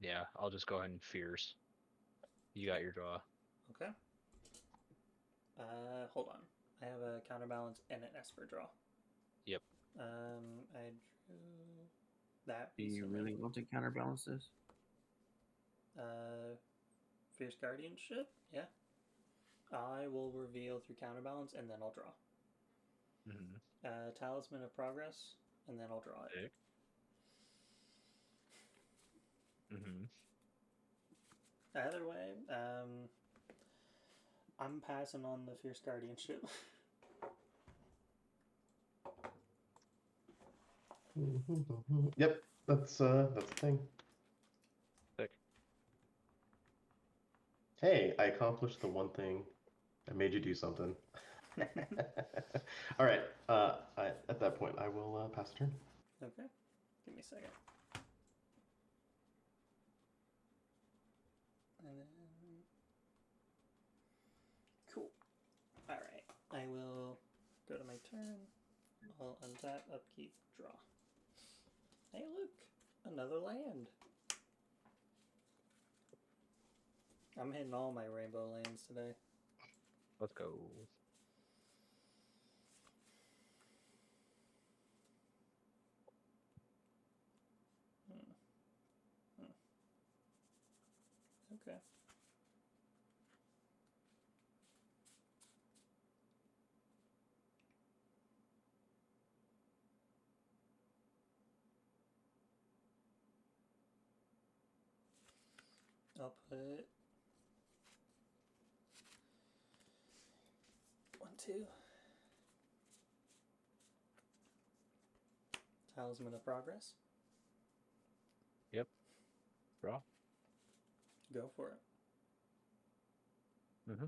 Yeah, I'll just go ahead and fierce. You got your draw. Okay. Hold on. I have a counterbalance and an Esper draw. Yep. I drew that. Do you really want to counterbalance this? Fierce Guardianship? Yeah. I will reveal through counterbalance and then I'll draw. Talisman of Progress, and then I'll draw it. Either way, I'm passing on the Fierce Guardianship. Yep, that's the thing. Sick. Hey, I accomplished the one thing. I made you do something. All right. At that point, I will pass the turn. Okay. Give me a second. And then... Cool. All right. I will go to my turn. I'll untap, upkeep, draw. Hey, look! Another land! I'm hitting all my rainbow lands today. Let's go. Okay. I'll put 1, 2. Talisman of Progress. Yep. Draw. Go for it. Mm-hmm.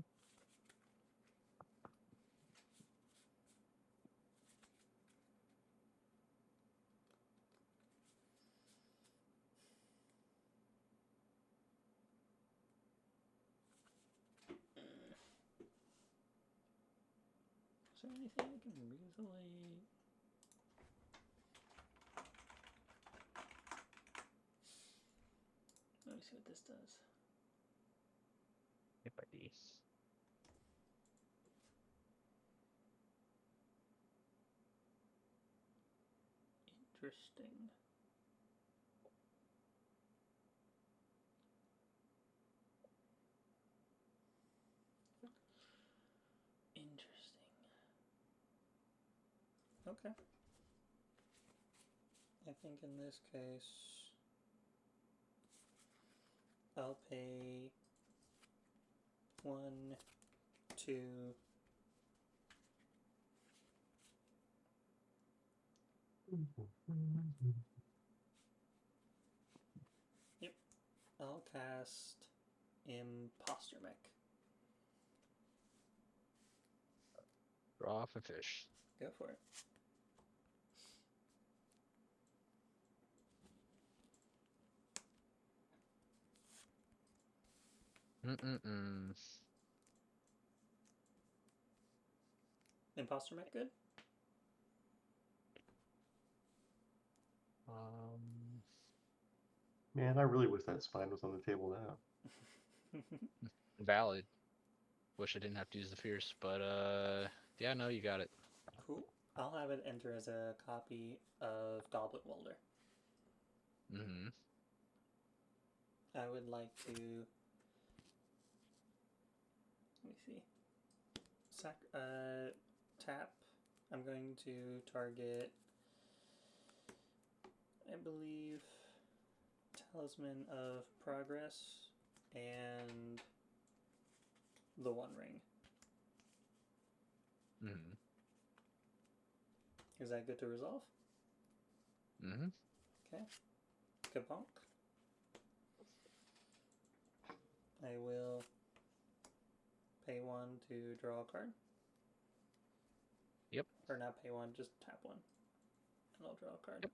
Is there anything I can easily... Let me see what this does. If I do. Interesting. Interesting. Okay. I think in this case, I'll pay 1, 2. Yep. I'll cast Imposter Mech. Draw off a fish. Go for it. Mm-mm-mm. Imposter Mech good? Man, I really wish that spine was on the table now. Valid. Wish I didn't have to use the fierce, but yeah, no, you got it. Cool. I'll have it enter as a copy of Goblet Welder. Mm-hmm. I would like to... Let me see. Tap. I'm going to target, I believe, Talisman of Progress and the One Ring. Mm-hmm. Is that good to resolve? Mm-hmm. Okay. Kabonk. I will pay 1 to draw a card. Yep. Or not pay 1, just tap 1. And I'll draw a card. Yep.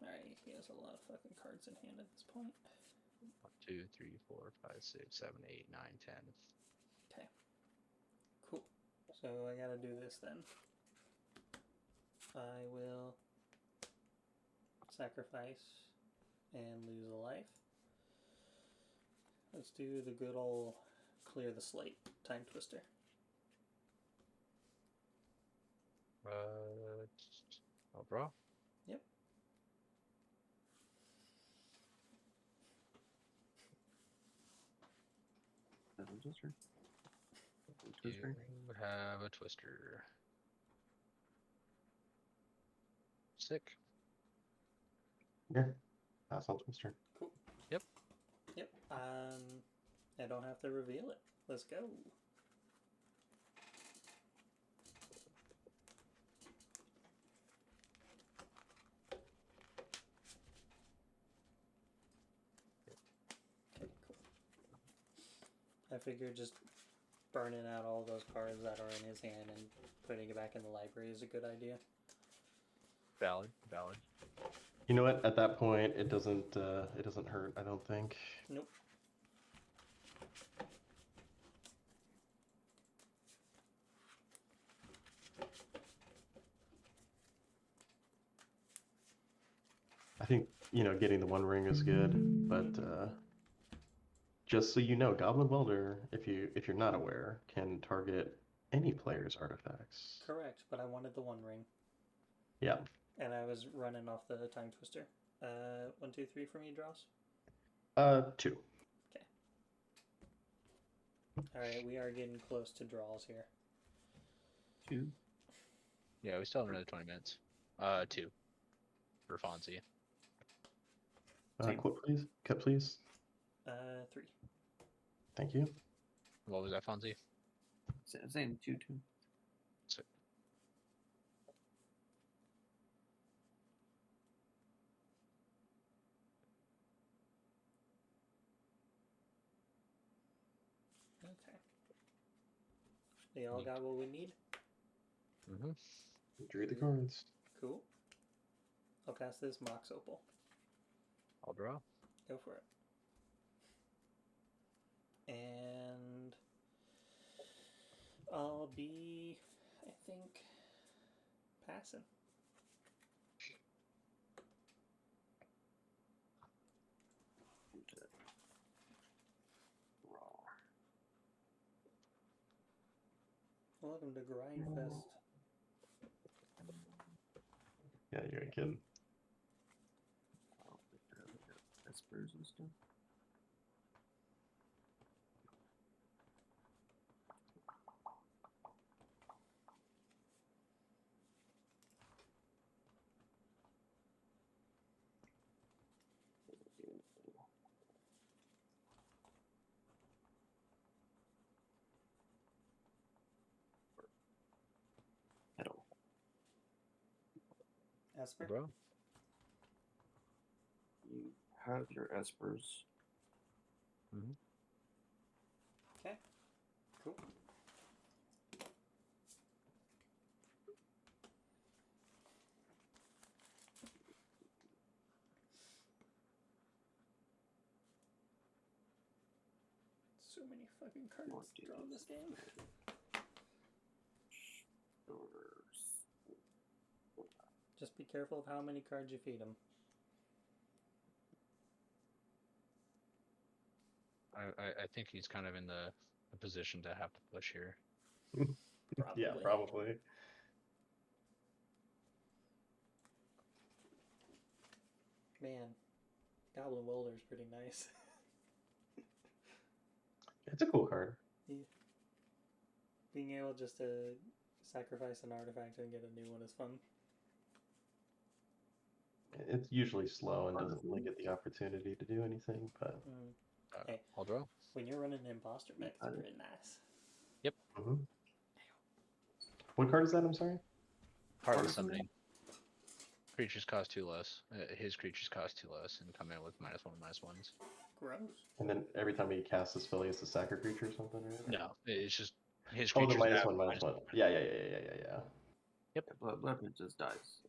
Alright, he has a lot of fucking cards in hand at this point. 1, 2, 3, 4, 5, 6, 7, 8, 9, 10. Okay. Cool. So I gotta do this then. I will sacrifice and lose a life. Let's do the good old clear the slate time twister. I'll draw. Yep. Twister. You have a twister. Sick. Yeah, that's on Twister. Cool. Yep. Yep. I don't have to reveal it. Let's go. Okay, cool. I figured just burning out all those cards that are in his hand and putting it back in the library is a good idea. Valid. You know what? At that point, it doesn't hurt. I don't think. Nope. I think getting the One Ring is good, but just so you know, Goblin Welder, if you're not aware, can target any player's artifacts. Correct, but I wanted the One Ring. Yeah. And I was running off the Time Twister. 1, 2, 3 for me, Dross? 2. Okay. Alright, we are getting close to draws here. 2. Yeah, we still have another 20 minutes. 2. For Fonzie. Cut, please. 3. Thank you. What was that, Fonzie? Same 2. Sick. Okay. They all got what we need? Mm-hmm. Drew the cards. Cool. I'll cast this Mox Opal. I'll draw. Go for it. And I'll be, I think, passing. Welcome to Grindfest. Yeah, you're a kid. Espers and stuff. Petal. Esper? Bro. You have your espers. Mm-hmm. Okay. Cool. So many fucking cards to draw in this game. Just be careful of how many cards you feed them. I think he's kind of in the position to have to push here. Probably. Yeah, probably. Man, Goblin Welder's pretty nice. It's a cool card. Yeah. Being able just to sacrifice an artifact and get a new one is fun. It's usually slow and doesn't really get the opportunity to do anything, but... Hey, I'll draw. When you're running an imposter mech, it's pretty nice. Yep. Mm-hmm. What card is that? I'm sorry? Heartless Summoning. Creatures cost 2 less. His creatures cost 2 less and come in with -1/-1s. Gross. And then every time he casts this spell, he has to sack a creature or something, right? No, it's just his Oh, creatures the have -1/-1. Yeah. Yep. Blood just dies.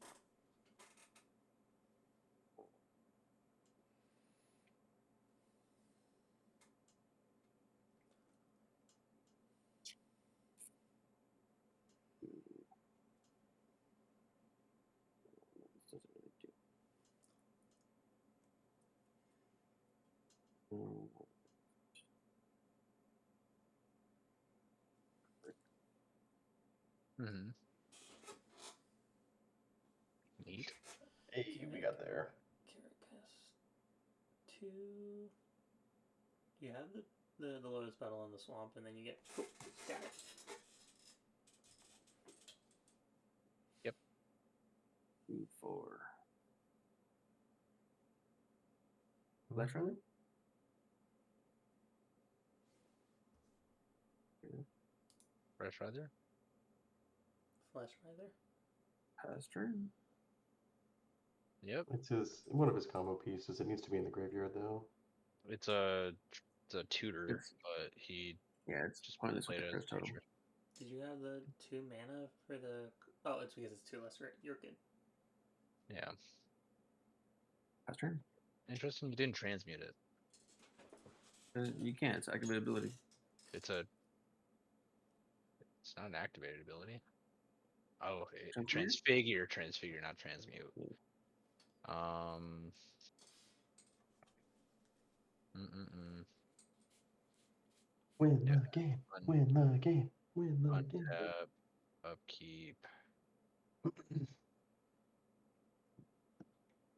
Mm-hmm. Neat. Hey, we got there. Caracas 2. You have the Lotus Petal in the swamp, and then you get... Oh, got it. Yep. 4. Flash Rider? Fresh Rider? Flash Rider? Pass turn. Yep. It's one of his combo pieces. It needs to be in the graveyard, though. It's a tutor, It's- but he Yeah, it's just pointless with played the it as curse a total. creature. Did you have the 2 mana for the... Oh, it's because it's 2 less, right? You're good. Yeah. Pass turn. Interesting you didn't transmute it. You can't. It's activate ability. It's not an activated ability. Oh, Transfigure? transfigure, not transmute. Win the game. Win the game. Win the game. Untap, upkeep.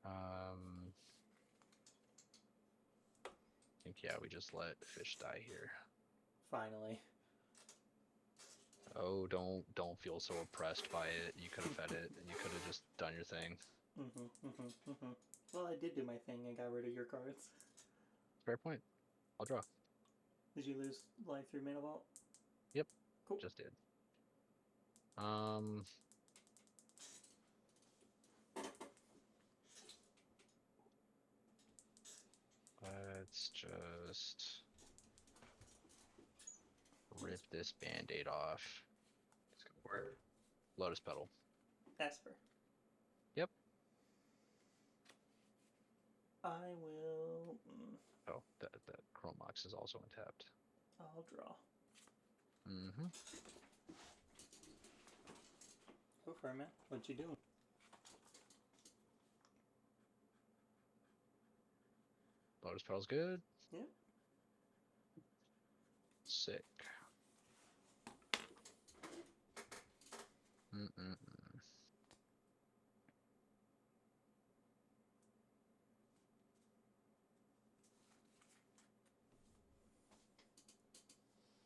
I think we just let fish die here. Finally. Oh, don't feel so oppressed by it. You could have fed it, and you could have just done your thing. Well, I did do my thing and got rid of your cards. Fair point. I'll draw. Did you lose life through Mana Vault? Yep. Cool. Just did. Let's just rip this band-aid off. It's gonna work. Lotus Petal. Esper. Yep. I will... Oh, that Chromox is also untapped. I'll draw. Go for it, man. What you doing? Lotus Petal's good. Yep. Sick.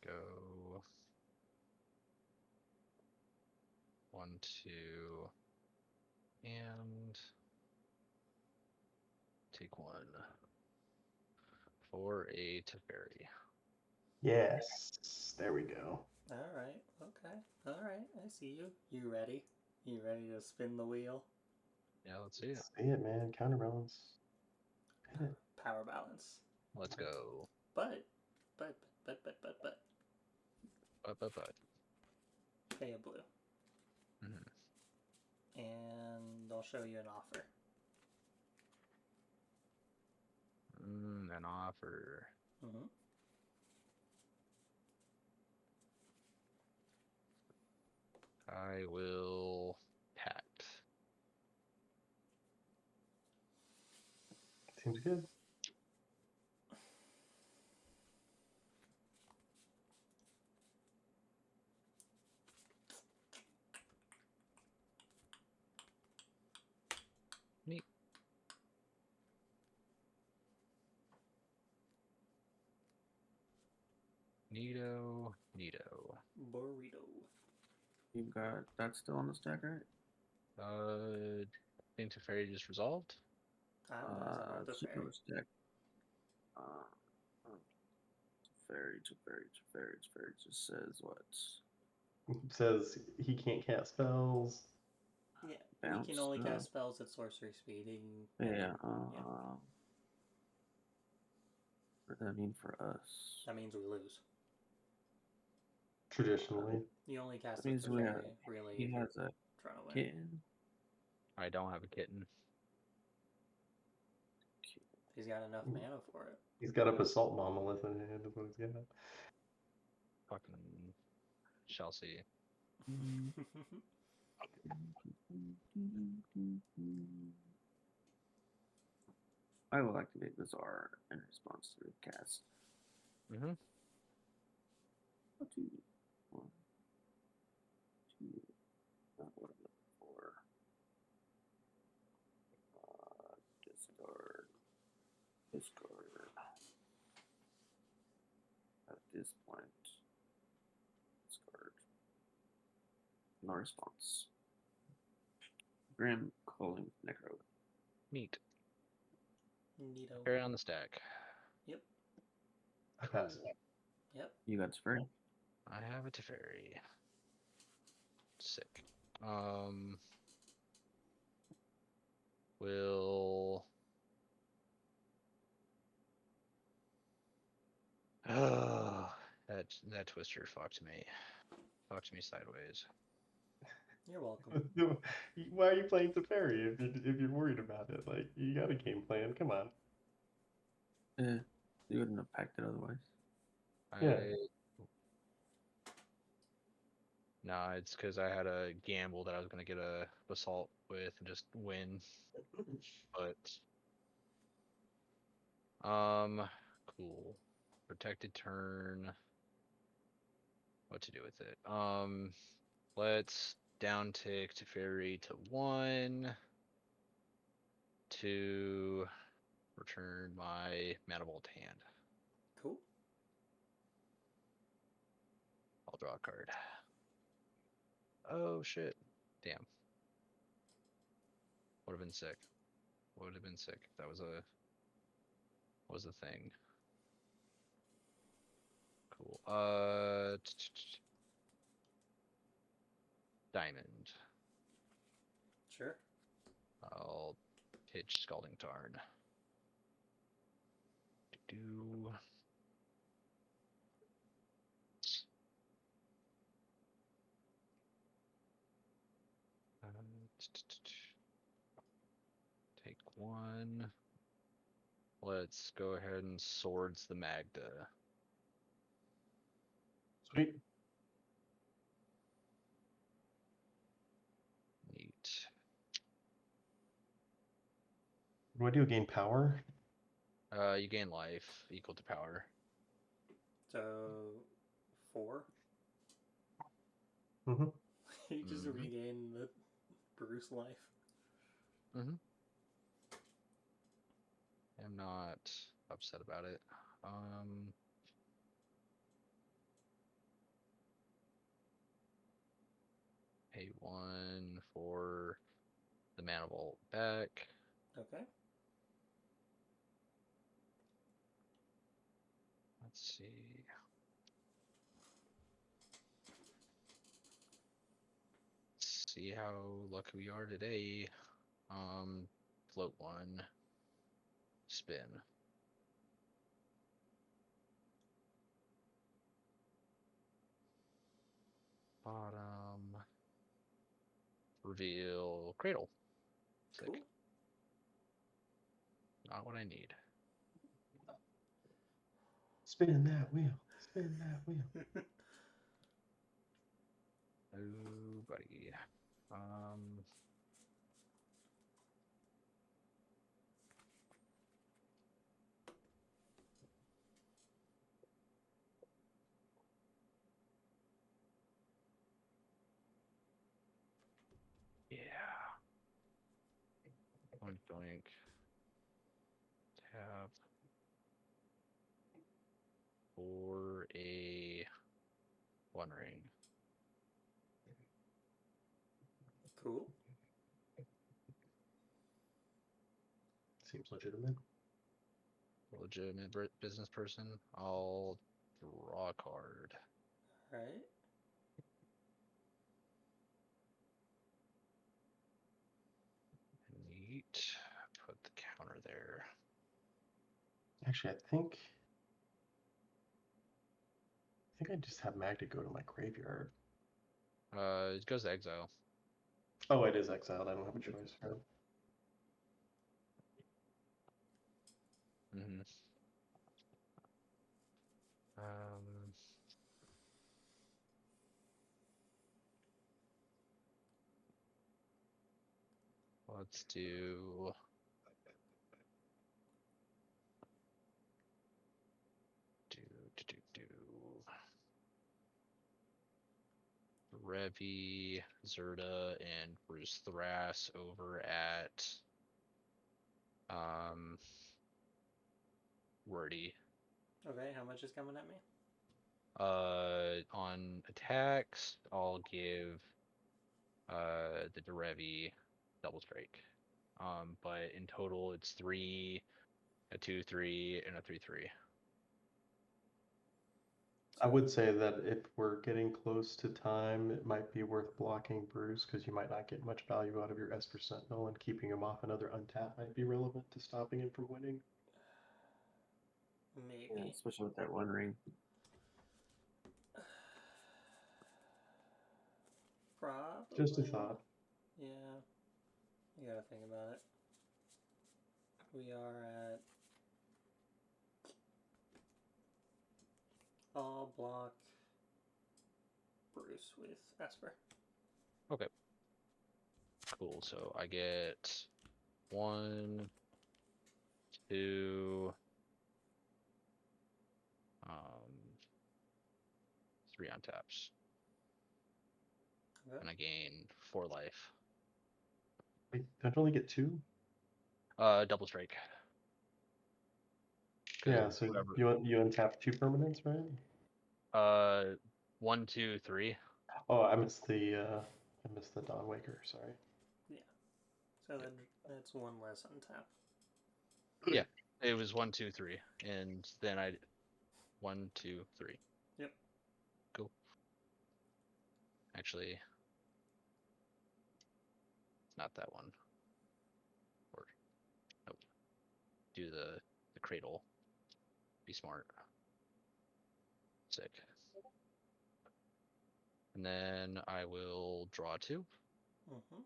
Go. 1, 2, and take 1 for a Teferi. Yes. There we go. Alright, okay. Alright, I see you. You ready? You ready to spin the wheel? Yeah, let's see it. See it, man. Counterbalance. Hit it. Power balance. Let's go. But. Pay a blue. And I'll show you an offer. An offer. I will pact. Seems good. Neat. Neato. Burrito. You got that still on the stack, right? I think Teferi just resolved. Super stack. Teferi just says what? It says he can't cast spells. Yeah, Bounce, he can only cast spells at sorcery speed. Yeah. What does that mean for us? That means we lose. Traditionally. You only cast That means it really. He has a kitten. I don't have a kitten. He's got enough mana for it. He's got a Basalt Monolith in hand. Is what he's got. Fucking shall see. I will activate Bizarre in response to the cast. 2, 1, 2. Not what I'm looking for. Discard. At this point, discard. No response. Grim Calling Necro. Neat. Neato. Carry on the stack. Yep. I pass it. Yep. You got Teferi? I have a Teferi. Sick. Will. Oh, that Twister fucked me. Fucked me sideways. You're welcome. Why are you playing Teferi if you're worried about it? Like, you got a game plan. Come on. Yeah, you wouldn't have packed it otherwise. Yeah. No, it's because I had a gamble that I was going to get a Basalt with and just win. But, cool. Protected turn. what to do with it. Let's downtick Teferi to 1 to return my Mana Vault hand. Cool. I'll draw a card. Oh shit! Damn. Would have been sick. Would have been sick if that was a thing. Cool. Diamond. Sure. I'll pitch Scalding Tarn. Do. Take 1. Let's go ahead and swords the Magda. Sweet. Neat. What do you gain power? You gain life equal to power. So 4. Mm-hmm. You just regain the Bruse life. Mm-hmm. I'm not upset about it. Pay 1 for the Mana Vault back. Okay. Let's see. Let's see how lucky we are today. Float 1. Spin. Bottom. Reveal Cradle. Sick. Cool. Not what I need. Spin that wheel. Spin that wheel. Oh, buddy. Yeah. Doink, doink. Tap. For a 1 ring. Cool. Seems legitimate. Legitimate business person. I'll draw a card. Alright. Neat. Put the counter there. Actually, I think I just have Magda go to my graveyard. It goes to exile. Oh, it is exiled. I don't have a choice. Right? Mm-hmm. Let's do Revi, Zerda, and Bruse Thras over at Wordy. Okay, how much is coming at me? On attacks, I'll give the Derevi double strike. But in total, it's 3, a 2/3, and a 3/3. I would say that if we're getting close to time, it might be worth blocking Bruse because you might not get much value out of your Esper Sentinel, and keeping him off another untap might be relevant to stopping him from winning. Maybe. Yeah, especially with that 1 ring. Probably. Just a thought. Yeah. You gotta think about it. We are at... I'll block Bruse with Esper. Okay. Cool. So I get 1, 2, 3 on untaps. Okay. And I gain 4 life. Wait, don't you only get 2? Double strike. 'Cause Yeah, so whoever- you untap 2 permanents, right? 1, 2, 3. Oh, I missed the Dawn Waker. Sorry. So that's one less untap. Yeah, it was 1, 2, 3, and then I 1, 2, 3. Yep. Cool. Actually, it's not that one. Or nope. Do the cradle. Be smart. Sick. And then I will draw 2. Mm-hmm.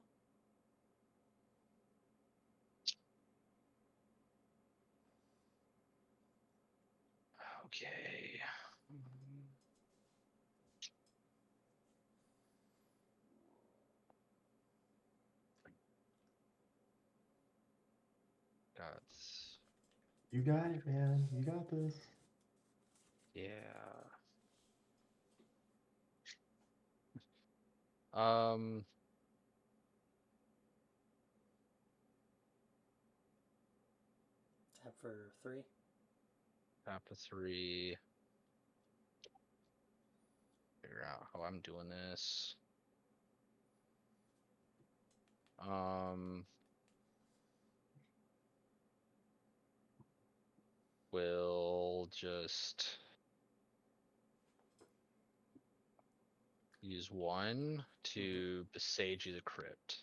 Okay. Got. You got it, man. You got this. Yeah. Tap for 3. Tap a 3. Figure out how I'm doing this. We'll just use 1 to besage the crypt.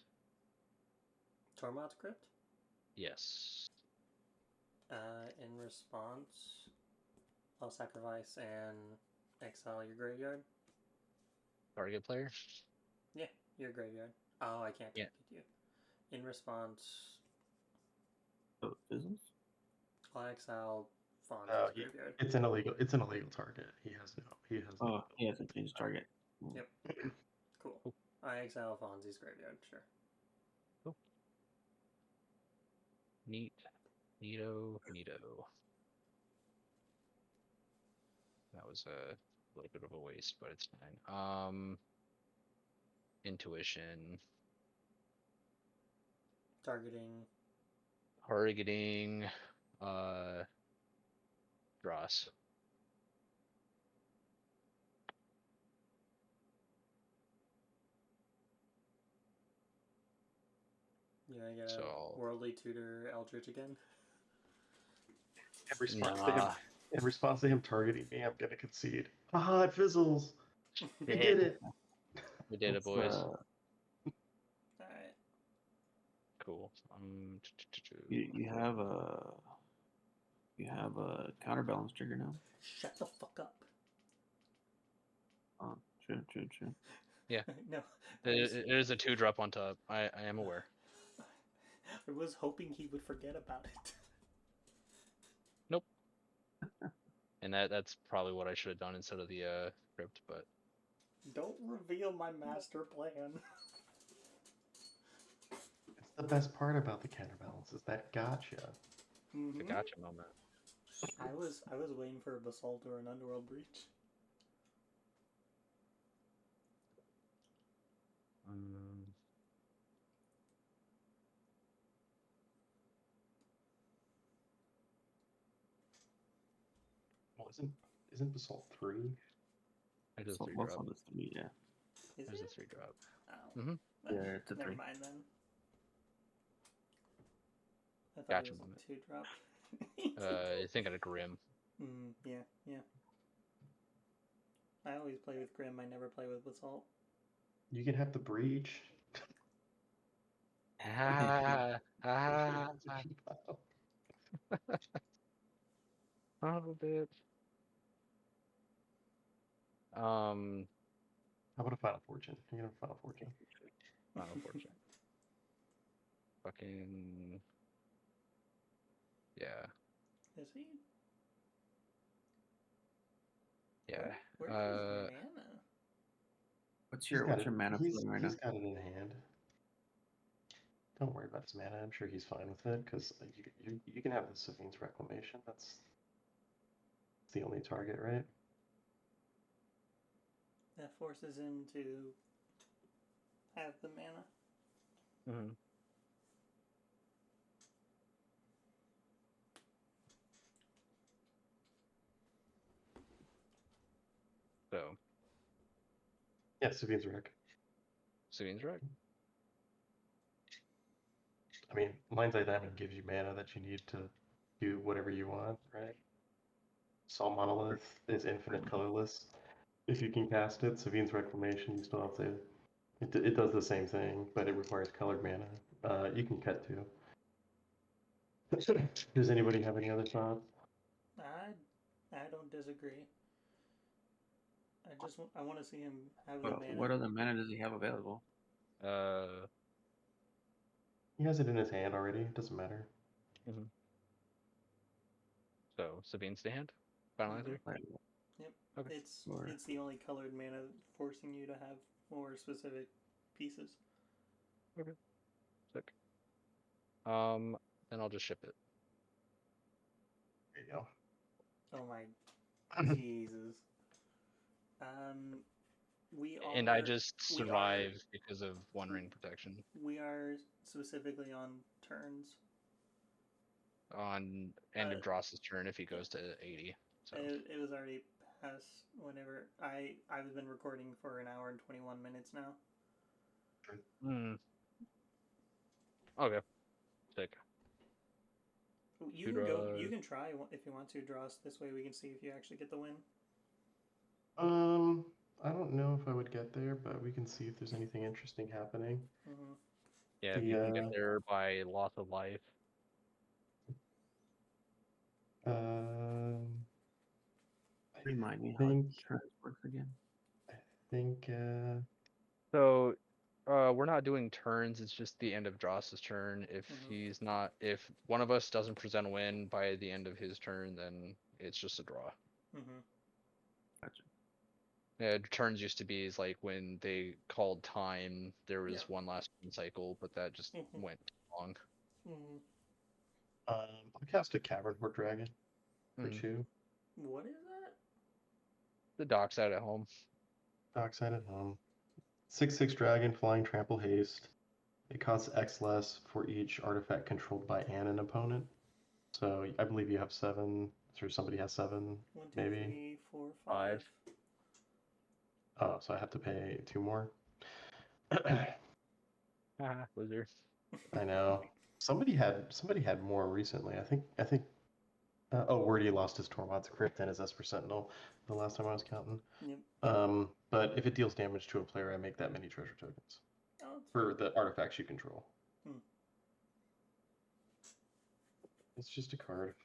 Tormod's Crypt? Yes. In response, I'll sacrifice and exile your graveyard. Target player? Yeah, your graveyard. Oh, I can't Yeah. target you. In response, Oh, business? I'll exile Fonzie's Oh, graveyard. it's an illegal target. He has no. Oh, he has a change target. Yep. Cool. I exile Fonzie's graveyard, sure. Cool. Neato. That was a little bit of a waste, but it's fine. Intuition. Targeting. Dross. You gonna get So- a Worldly Tutor Eldritch again? In response to him targeting me, I'm gonna concede. Haha, it fizzles. We did it. We did it, It's, boys. Alright. Cool. You have a counterbalance trigger now. Shut the fuck up. Oh, true. Yeah. No. It is a 2-drop on top. I am aware. I was hoping he would forget about it. Nope. And that's probably what I should have done instead of the crypt, but Don't reveal my master plan. It's the best part about the counterbalance is that gotcha. Mm-hmm. the gotcha moment. I was waiting for a Basalt or an Underworld Breach. Well, isn't Basalt 3? It is a So 3-drop. most of it's 3, yeah. Is There's it? a 3-drop. Oh. Mm-hmm. Yeah, it's a Never 3. mind then. I thought Gotcha it was moment. a 2-drop. I think at a Grim. Yeah. I always play with Grim, I never play with Basalt. You can have the breach. Oh, bitch. How about a Final Fortune? You can have a Final Fortune. Final Fortune. Fucking. Yeah. Is he? Yeah. Where's his mana? What's your mana feeling right now? He's got it in hand. Don't worry about his mana. I'm sure he's fine with it because you can have the Safine's Reclamation. That's the only target, right? that forces him to have the mana. Mm-hmm. So. Yeah, Sabine's wreck. Sabine's right. I mean, Mind's Eye Diamond gives you mana that you need to do whatever you want, right? Sol Monolith is infinite colorless. If you can cast it, Sabine's Reclamation, you still have to. It does the same thing, but it requires colored mana. You can cut too. Does anybody have any other thoughts? I don't disagree. I want to see him have the mana. What other mana does he have available? He has it in his hand already. It doesn't matter. Mm-hmm. So Sabine's the hand. Final answer. Yep. Okay. It's the only colored mana forcing you to have more specific pieces. Okay. Sick. Then I'll just ship it. There you go. Oh my Jesus. And I just survived because of One Ring protection. We are specifically on turns. On end of Dross's turn if he goes to 80. So it was already past whenever I've been recording for an hour and 21 minutes now. Okay. Sick. You can go. You can try if you want to Dross. This way we can see if you actually get the win. I don't know if I would get there, but we can see if there's anything interesting happening. Mm-hmm. Yeah, if you can get there by loss of life. Remind me how turns works again. I think. So, we're not doing turns. It's just the end of Dross's turn. If if one of us doesn't present a win by the end of his turn, then it's just a draw. Mm-hmm. Gotcha. Yeah, turns used to be like when they called time. There was one last cycle, but that just went long. Mm-hmm. I'll cast a Cavern Horde Dragon for 2. What is that? The Dockside at home. Dockside at home. 6/6 dragon, flying, trample, haste. It costs X less for each artifact controlled by an opponent. So I believe you have 7, or somebody has 7, 1, 2, maybe. 3, 4, 5. Oh, so I have to pay 2 more. Loser. I know. Somebody had more recently. I think. Wordy lost his Tormod's Crypt and his Esper Sentinel the last time I was counting. Yep. But if it deals damage to a player, I make that many treasure tokens for the artifacts you control. It's just a card.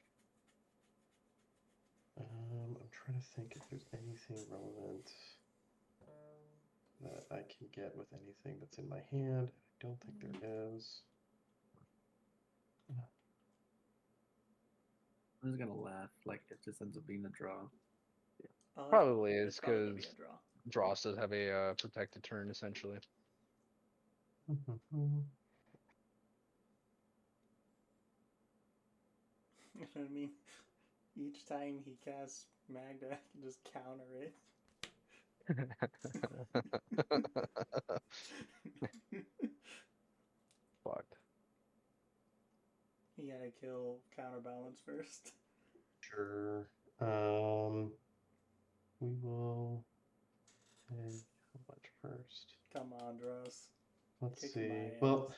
I'm trying to think if there's anything relevant that I can get with anything that's in my hand. I don't think there is. I'm just gonna laugh. Like it just ends up being a draw. Yeah. Probably is because Dross does have a protected turn essentially. I mean, each time he casts Magda, I can just counter it. Fucked. You gotta kill counterbalance first. Sure. We will pay how much first? Come on, Dross. Let's see. Well,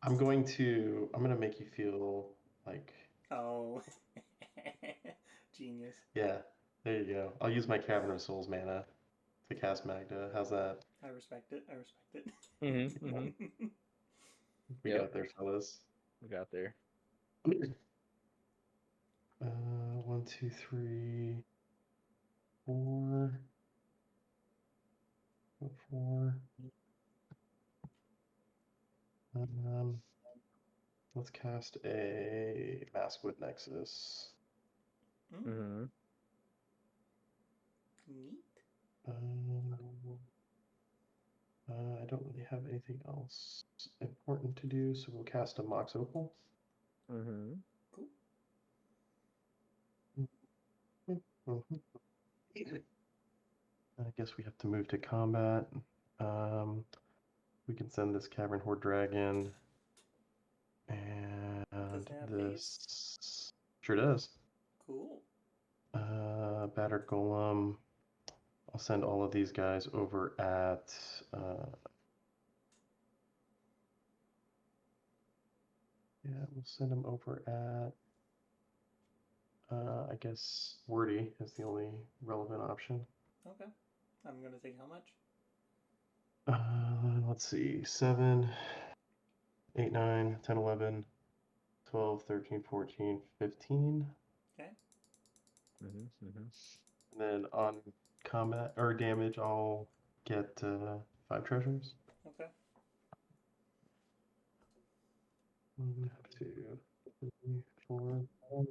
I'm gonna make you feel like. Oh. Genius. Yeah, there you go. I'll use my Cavern of Souls mana to cast Magda. How's that? I respect it. We got there, fellas. We got there. 1, 2, 3, 4. 4. Let's cast a Maskwood Nexus. Neat. I don't really have anything else important to do, so we'll cast a Mox Opal. Cool. I guess we have to move to combat. We can send this Cavern Horde Dragon. And Does it have this sure does. Cool. Battered Golem. I'll send all of these guys over at yeah, we'll send them over at I guess Wordy is the only relevant option. Okay. I'm gonna take how much? Let's see. 7, 8, 9, 10, 11, 12, 13, 14, 15. Okay. And then on combat or damage, I'll get 5 treasures. Okay. 1, 2, 3, 4, 5.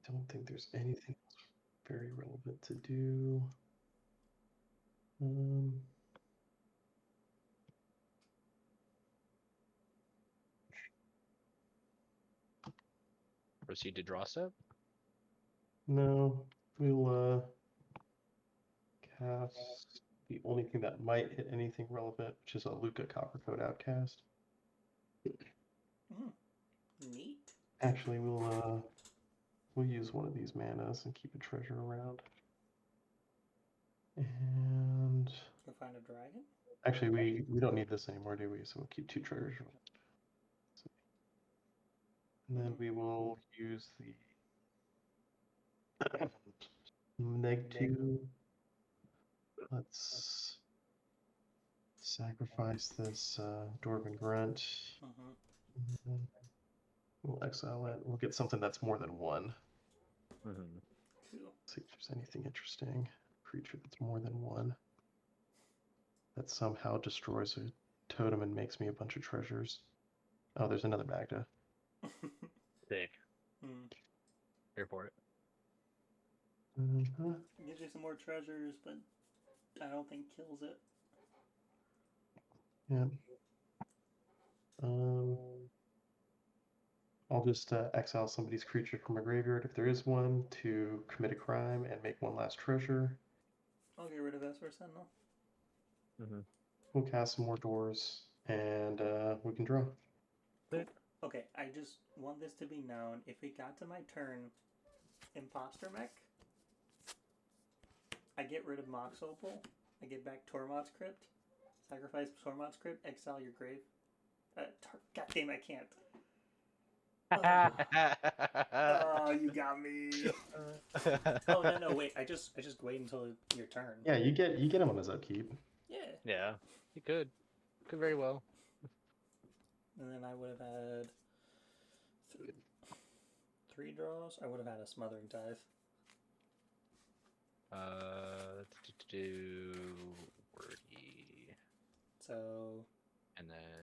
Don't think there's anything else very relevant to do. Proceed to draw step. No, we'll cast the only thing that might hit anything relevant, which is a Luca Coppercoat Outcast. Neat. Actually, we'll use one of these manas and keep a treasure around. And Go find a dragon. actually, we don't need this anymore, do we? So we'll keep 2 treasures around. And then we will use the -2. Let's sacrifice this Dwarven Grunt. We'll exile it. We'll get something that's more than 1. Cool. See if there's anything interesting. Creature that's more than 1. That somehow destroys a totem and makes me a bunch of treasures. Oh, there's another Magda. Sick. Here for it. Gives you some more treasures, but I don't think kills it. Yeah. I'll just exile somebody's creature from a graveyard if there is one to commit a crime and make 1 last treasure. I'll get rid of Esper Sentinel. We'll cast some more doors and we can draw. Okay, I just want this to be known. If it got to my turn, Imposter Mech, I get rid of Mox Opal, I get back Tormod's Crypt, sacrifice Tormod's Crypt, exile your grave. God damn, I can't. Oh, you got me. Oh no, wait. I just wait until your turn. Yeah, you get him on his upkeep. Yeah. Yeah, you could very well. And then I would have had 3 draws. I would have had a Smothering Tithe. Do Wordy. So. And then